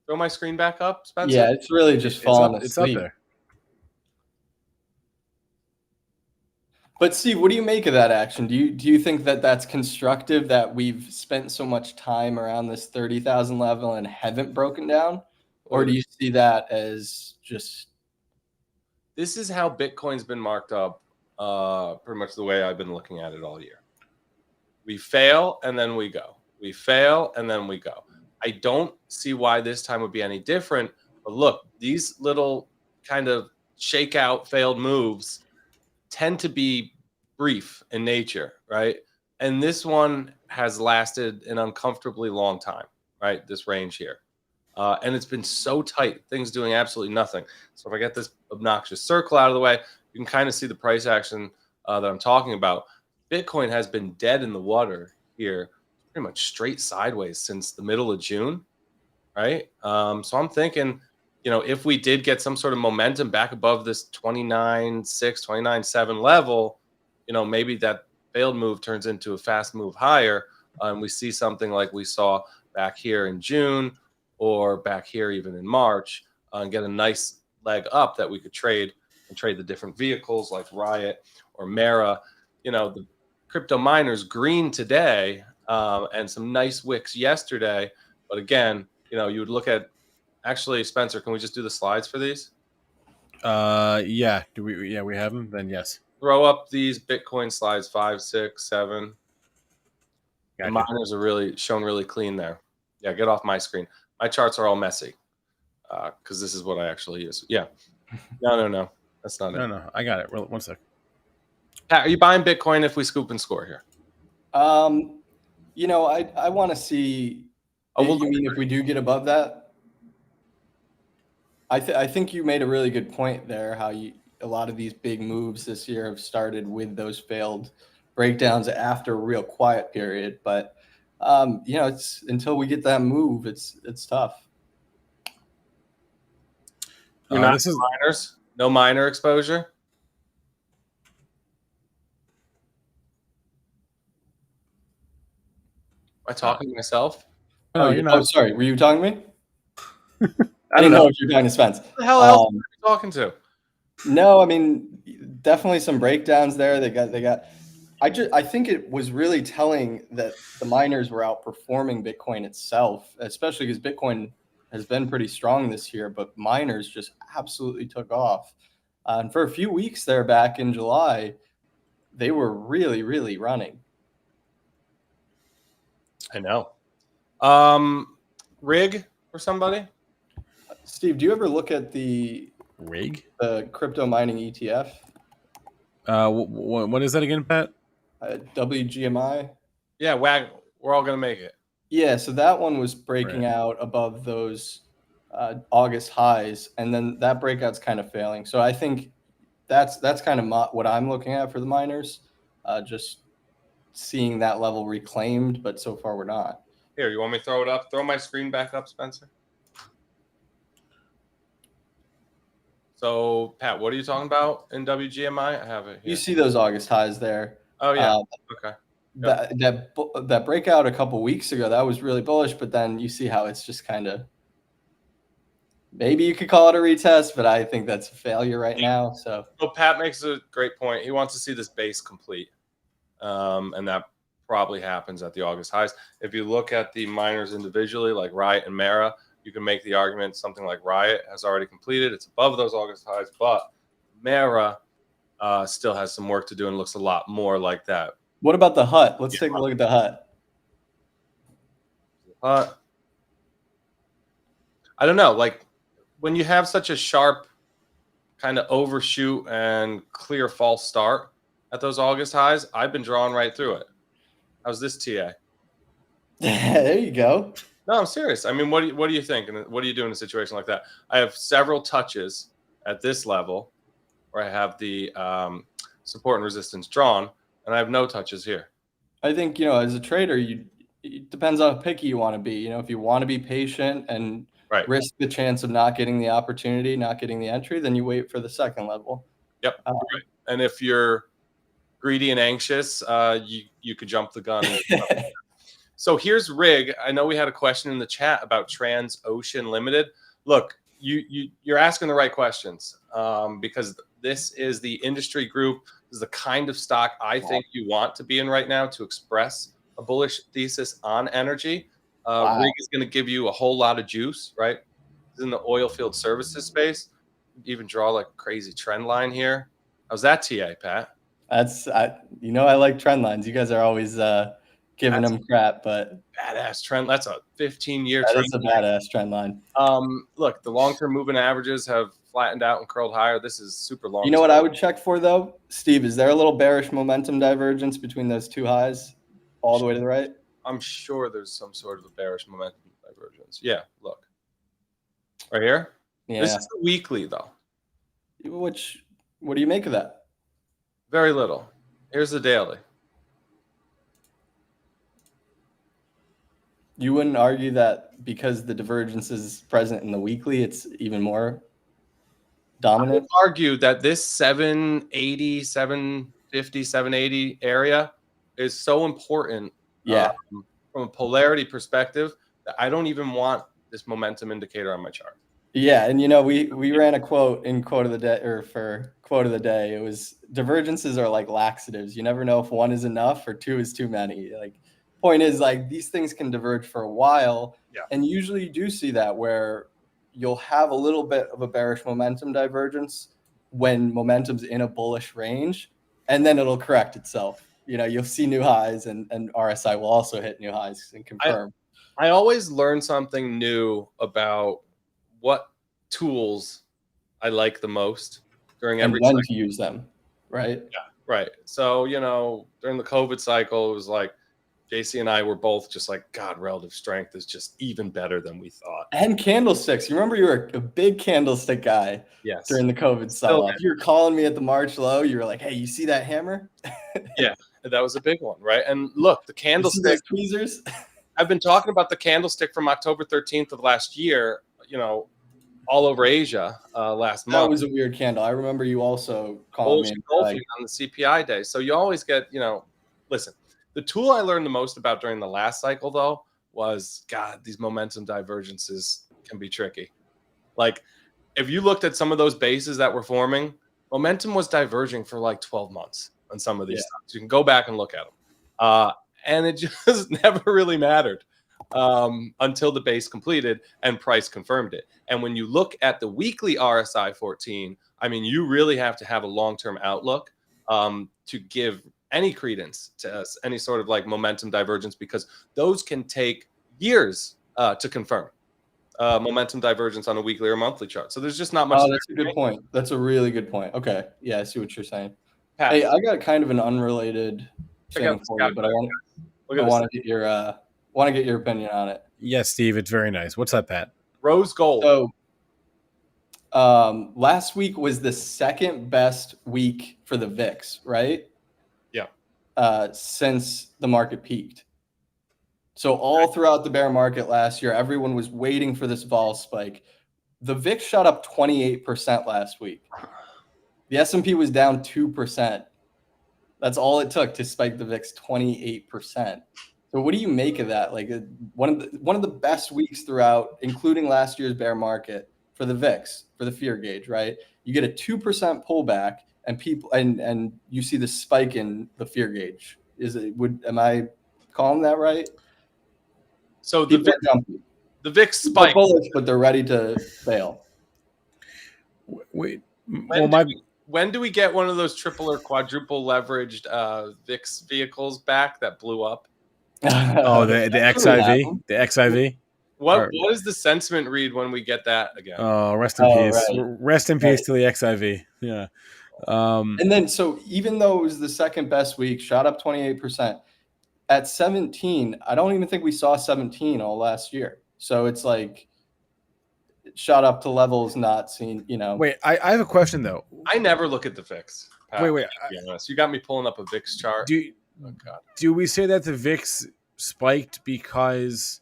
Throw my screen back up, Spencer. Yeah, it's really just fallen asleep. It's up there. But Steve, what do you make of that action? Do you think that that's constructive that we've spent so much time around this 30,000 level and haven't broken down? Or do you see that as just... This is how Bitcoin's been marked up pretty much the way I've been looking at it all year. We fail and then we go. We fail and then we go. I don't see why this time would be any different. But look, these little kind of shakeout failed moves tend to be brief in nature, right? And this one has lasted an uncomfortably long time, right? This range here. And it's been so tight, things doing absolutely nothing. So if I get this obnoxious circle out of the way, you can kind of see the price action that I'm talking about. Bitcoin has been dead in the water here, pretty much straight sideways since the middle of June, right? So I'm thinking, you know, if we did get some sort of momentum back above this 29.6, 29.7 level, you know, maybe that failed move turns into a fast move higher, and we see something like we saw back here in June or back here even in March, and get a nice leg up that we could trade and trade the different vehicles like Riot or Mara. You know, the crypto miners green today, and some nice wicks yesterday. But again, you know, you would look at, actually, Spencer, can we just do the slides for these? Yeah. Do we? Yeah, we have them. Then yes. Throw up these Bitcoin slides 5, 6, 7. Gotcha. The miners are really shown really clean there. Yeah, get off my screen. My charts are all messy because this is what I actually use. Yeah. No. That's not it. No. I got it. One sec. Pat, are you buying Bitcoin if we scoop and score here? You know, I want to see. Oh, You mean if we do get above that? I think you made a really good point there. How a lot of these big moves this year have started with those failed breakdowns after a real quiet period. But you know, it's until we get that move, it's tough. You're not miners? No miner exposure? Am I talking to myself? No, you're not. Oh, sorry. Were you talking to me? I don't know if you're talking to Spence. Who the hell else are you talking to? No, I mean, definitely some breakdowns there. They got. I think it was really telling that the miners were outperforming Bitcoin itself, especially because Bitcoin has been pretty strong this year, but miners just absolutely took off. And for a few weeks there back in July, they were really, really running. I know. Rig for somebody? Steve, do you ever look at the crypto mining ETF? What is that again, Pat? WGMI. Yeah, we're all gonna make it. Yeah, so that one was breaking out above those August highs, and then that breakout's kind of failing. So I think that's kind of what I'm looking at for the miners, just seeing that level reclaimed, but so far we're not. Here, you want me to throw it up? Throw my screen back up, Spencer. So, Pat, what are you talking about in WGMI? I have it here. You see those August highs there. Oh, yeah. Okay. That breakout a couple weeks ago, that was really bullish, but then you see how it's just kind of, maybe you could call it a retest, but I think that's a failure right now. So Pat makes a great point. He wants to see this base complete, and that probably happens at the August highs. If you look at the miners individually, like Riot and Mara, you can make the argument something like Riot has already completed. It's above those August highs, but Mara still has some work to do and looks a lot more like that. What about the hut? Let's take a look at the hut. I don't know. Like when you have such a sharp kind of overshoot and clear false start at those August highs, I've been drawing right through it. How's this TA? There you go. No, I'm serious. I mean, what do you think? And what do you do in a situation like that? I have several touches at this level where I have the support and resistance drawn, and I have no touches here. I think, as a trader, it depends on how picky you want to be. If you want to be patient and risk the chance of not getting the opportunity, not getting the entry, then you wait for the second level. Yep. Right. And if you're greedy and anxious, you could jump the gun. So here's Rig. I know we had a question in the chat about Transocean Limited. Look, you're asking the right questions because this is the industry group. This is the kind of stock I think you want to be in right now to express a bullish thesis on energy. Rig is going to give you a whole lot of juice, right? It's in the oil field services space. Even draw like a crazy trend line here. How's that, TA, Pat? I like trend lines. You guys are always giving them crap, but badass trend. That's a 15-year trend. That's a badass trend line. Look, the long-term moving averages have flattened out and curled higher. This is super long. You know what I would check for though, Steve? Is there a little bearish momentum divergence between those two highs, all the way to the right? I'm sure there's some sort of a bearish momentum divergence. Yeah, look, right here. Yeah. This is the weekly though. What do you make of that? Very little. Here's the daily. You wouldn't argue that because the divergence is present in the weekly, it's even more dominant? I would argue that this 780, 750, 780 area is so important from a polarity perspective that I don't even want this momentum indicator on my chart. Yeah, and we ran a quote in quote of the day, or for quote of the day. It was divergences are like laxatives. You never know if one is enough or two is too many. Like, point is, like, these things can diverge for a while, and usually you do see that where you'll have a little bit of a bearish momentum divergence when momentum's in a bullish range, and then it'll correct itself. You'll see new highs, and RSI will also hit new highs and confirm. I always learn something new about what tools I like the most during every cycle. To use them, right? Yeah, right. So, during the COVID cycle, it was like JC and I were both just like, God, relative strength is just even better than we thought. And candlesticks. You remember you were a big candlestick guy during the COVID sell-off. You were calling me at the March low. You were like, hey, you see that hammer? Yeah, that was a big one, right? And look, the candlestick. Tweezers? I've been talking about the candlestick from October 13th of last year, all over Asia last month. That was a weird candle. I remember you also calling me on the CPI day. So you always get, listen, the tool I learned the most about during the last cycle, though, was, God, these momentum divergences can be tricky. Like, if you looked at some of those bases that were forming, momentum was diverging for like 12 months on some of these stocks. You can go back and look at them. And it just never really mattered until the base completed and price confirmed it. And when you look at the weekly RSI 14, I mean, you really have to have a long-term outlook to give any credence to any sort of like momentum divergence, because those can take years to confirm momentum divergence on a weekly or monthly chart. So there's just not much. Oh, that's a good point. That's a really good point. Okay. Yeah, I see what you're saying. Pat, hey, I got kind of an unrelated thing for you, but I want to get your opinion on it. Yes, Steve, it's very nice. What's up, Pat? Rose gold. So last week was the second best week for the VIX, right? Yeah. Since the market peaked. So all throughout the bear market last year, everyone was waiting for this vol spike. The VIX shot up 28% last week. The S&P was down 2%. That's all it took to spike the VIX 28%. So what do you make of that? Like one of the best weeks throughout, including last year's bear market for the VIX, for the fear gauge, right? You get a 2% pullback, and people and you see the spike in the fear gauge. Am I calling that right? So the VIX spike, bullish, but they're ready to fail. Wait, when do we get one of those triple or quadruple leveraged VIX vehicles back that blew up? Oh, the XIV, the XIV. What is the sentiment read when we get that again? Rest in peace. Right. Rest in peace to the XIV. Yeah. And then, so even though it was the second best week, shot up 28%. At 17, I don't even think we saw 17 all last year. So it's like it shot up to levels not seen, Wait, I have a question though. I never look at the VIX. Wait. To be honest. You got me pulling up a VIX chart. Do we say that the VIX spiked because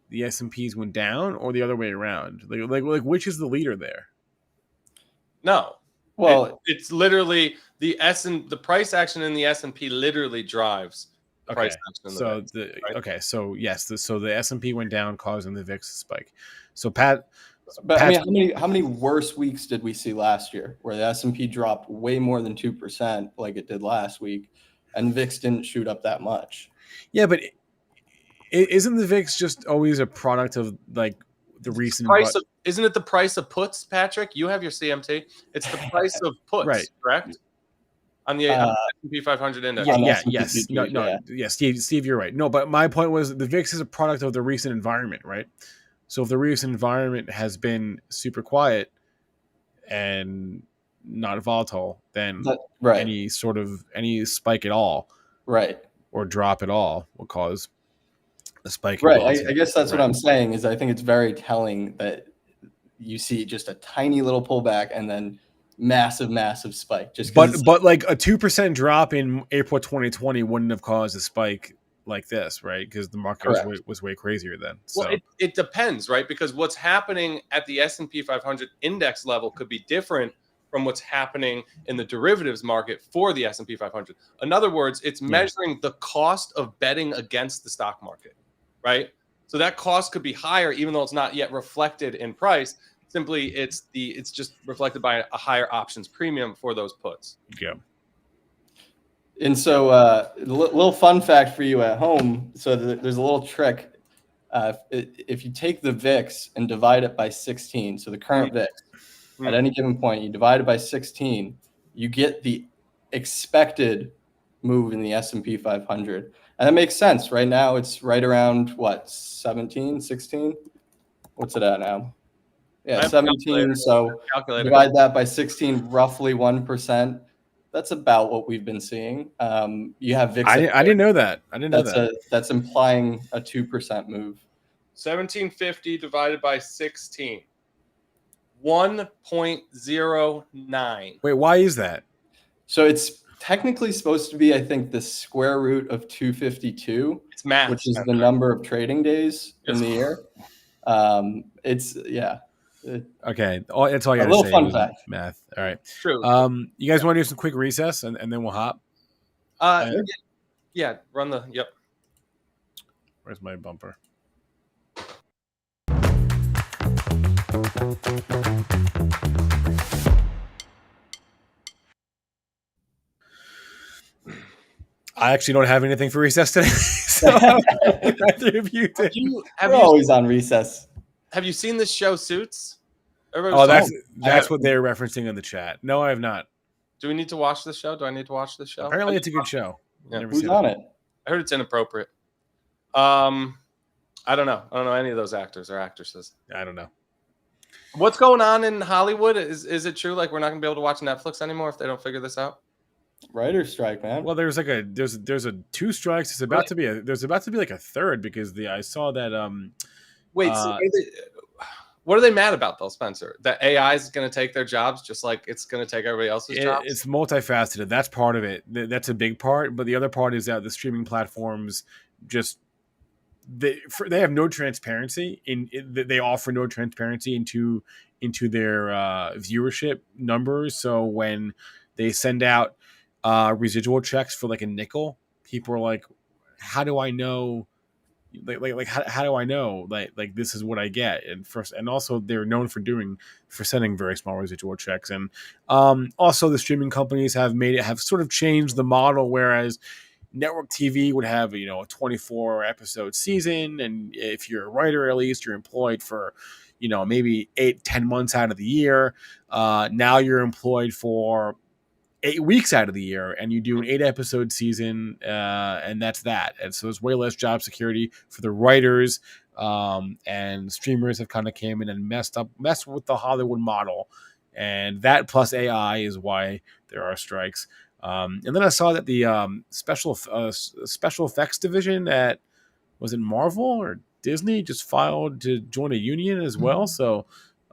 the S&Ps went down, or the other way around? Like which is the leader there? No. Well, it's literally the price action in the S&P literally drives price action in the VIX, right? So yes, so the S&P went down, causing the VIX to spike. So Pat, but I mean, how many worse weeks did we see last year where the S&P dropped way more than 2% like it did last week, and VIX didn't shoot up that much? Yeah, but isn't the VIX just always a product of like the recent price isn't it the price of puts, Patrick? You have your CMT. It's the price of puts, right? Correct. On the S&P 500 index. Yes, Steve, you're right. No, but my point was the VIX is a product of the recent environment, right? So if the recent environment has been super quiet and not volatile, then any spike at all, right, or drop at all will cause a spike. Right. I guess that's what I'm saying is I think it's very telling that you see just a tiny little pullback and then massive spike. But like a 2% drop in April 2020 wouldn't have caused a spike like this, right? Because the market was way crazier then. So well, it depends, right? Because what's happening at the S&P 500 index level could be different from what's happening in the derivatives market for the S&P 500. In other words, it's measuring the cost of betting against the stock market, right? So that cost could be higher, even though it's not yet reflected in price. Simply, it's just reflected by a higher options premium for those puts. Yeah. And so, a little fun fact for you at home. So there's a little trick. If you take the VIX and divide it by 16, so the current VIX at any given point, you divide it by 16, you get the expected move in the S&P 500. And that makes sense. Right now, it's right around, what, 17, 16? What's it at now? Yeah, 17. So divide that by 16, roughly 1%. That's about what we've been seeing. You have VIX. I didn't know that. That's implying a 2% move. 1750 divided by 16. 1.09. Wait, why is that? So it's technically supposed to be, I think, the square root of 252. It's math, which is the number of trading days in the year. Okay, that's all I got to say. A little fun fact. Math. All right. True. You guys want to do some quick recess and then we'll hop? Yeah. Run the. Yep. Where's my bumper? I actually don't have anything for recess today. So neither of you did. We're always on recess. Have you seen this show, Suits? That's what they're referencing in the chat. No, I have not. Do we need to watch this show? Do I need to watch this show? Apparently, it's a good show. Yeah. Who's on it? I heard it's inappropriate. I don't know. I don't know any of those actors or actresses. I don't know. What's going on in Hollywood? Is it true? Like we're not gonna be able to watch Netflix anymore if they don't figure this out? Writer's strike, man. Well, there's a 2 strikes. There's about to be like a third because I saw that. Wait, so what are they mad about though, Spencer? That AI is going to take their jobs just like it's going to take everybody else's jobs? It's multifaceted. That's part of it. That's a big part. But the other part is that the streaming platforms just they have no transparency they offer no transparency into their viewership numbers. So when they send out residual checks for like a nickel, people are like, how do I know? Like how do I know like this is what I get? And also they're known for sending very small residual checks. And also the streaming companies have sort of changed the model, whereas network TV would have a 24 episode season, and if you're a writer, at least you're employed for maybe 8-10 months out of the year. Now you're employed for 8 weeks out of the year, and you do an 8 episode season, and that's that. And so there's way less job security for the writers. and streamers have kind of came in and messed with the Hollywood model, and that plus AI is why there are strikes. And then I saw that the special effects division at, was it Marvel or Disney, just filed to join a union as well. So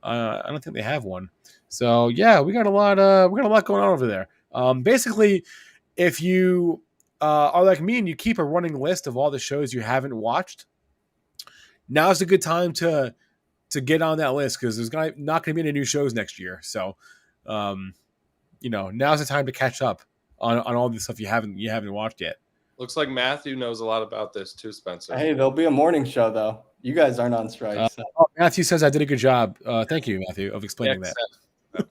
I don't think they have one. So yeah, we got a lot going on over there. Basically, if you are like me and you keep a running list of all the shows you haven't watched, now's a good time to get on that list, because there's not going to be any new shows next year. So, now's the time to catch up on all the stuff you haven't watched yet. Looks like Matthew knows a lot about this too, Spencer. Hey, there'll be a morning show though. You guys aren't on strike. So. Matthew says I did a good job. Thank you, Matthew, of explaining that. All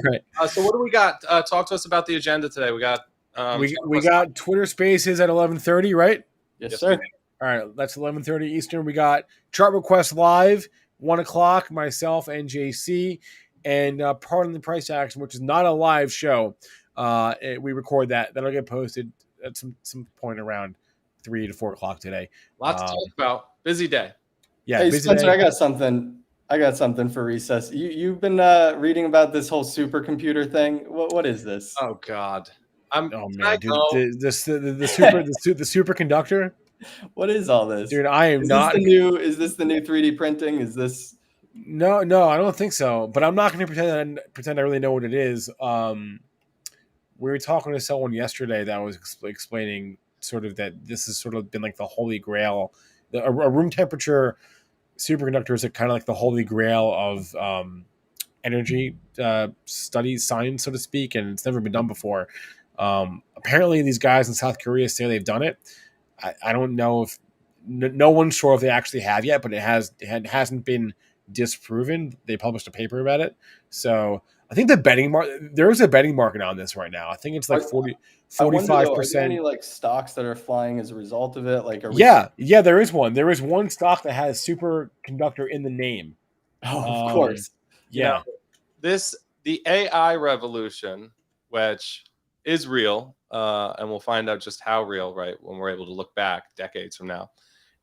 right. So what do we got? Talk to us about the agenda today. We got we got Twitter Spaces at 11:30, right? Yes, sir. All right, that's 11:30 Eastern. We got Chart Request Live, 1:00. Myself and JC, and Pardon the Price Action, which is not a live show. We record that. That'll get posted at some point around 3 to 4 o'clock today. Lots to talk about. Busy day. Yeah. Hey, busy Spencer, day. I got something for recess. You've been reading about this whole supercomputer thing. What is this? Oh God. Oh man, dude, the superconductor. What is all this, dude? I am not. Is this the new 3D printing? Is this? No, I don't think so. But I'm not going to pretend I really know what it is. We were talking to someone yesterday that was explaining sort of that this has sort of been like the holy grail. A room temperature superconductor is kind of like the holy grail of energy studies, science, so to speak, and it's never been done before. Apparently, these guys in South Korea say they've done it. I don't know if no one's sure if they actually have yet, but it hasn't been disproven. They published a paper about it, so I think there is a betting market on this right now. I think it's like 45%. Are there any like stocks that are flying as a result of it? Like, yeah, there is one. There is one stock that has superconductor in the name. Oh, of course. Yeah. The AI revolution, which is real, and we'll find out just how real, right, when we're able to look back decades from now,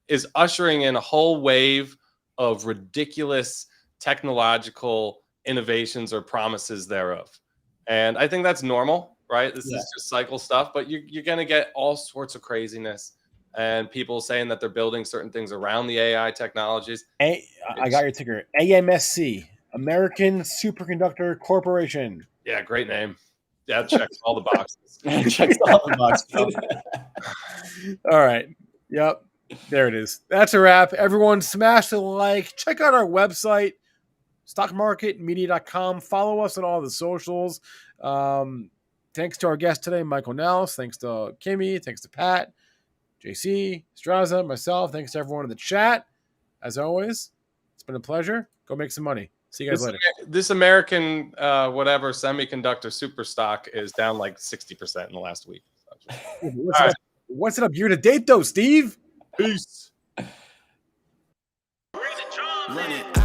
is ushering in a whole wave of ridiculous technological innovations or promises thereof. And I think that's normal, right? This is just cycle stuff, but you're going to get all sorts of craziness and people saying that they're building certain things around the AI technologies. I got your ticker. AMSC, American Superconductor Corporation. Yeah, great name. Yeah, checks all the boxes. Checks all the boxes. All right. Yep. There it is. That's a wrap. Everyone smash the like. Check out our website, stockmarketmedia.com. Follow us on all the socials. Thanks to our guest today, Michael Nels. Thanks to Kimmy. Thanks to Pat, JC, Strazza, myself. Thanks to everyone in the chat. As always, it's been a pleasure. Go make some money. See you guys later. This American whatever semiconductor super stock is down like 60% in the last week. What's it up year to date though, Steve? Peace. Run it.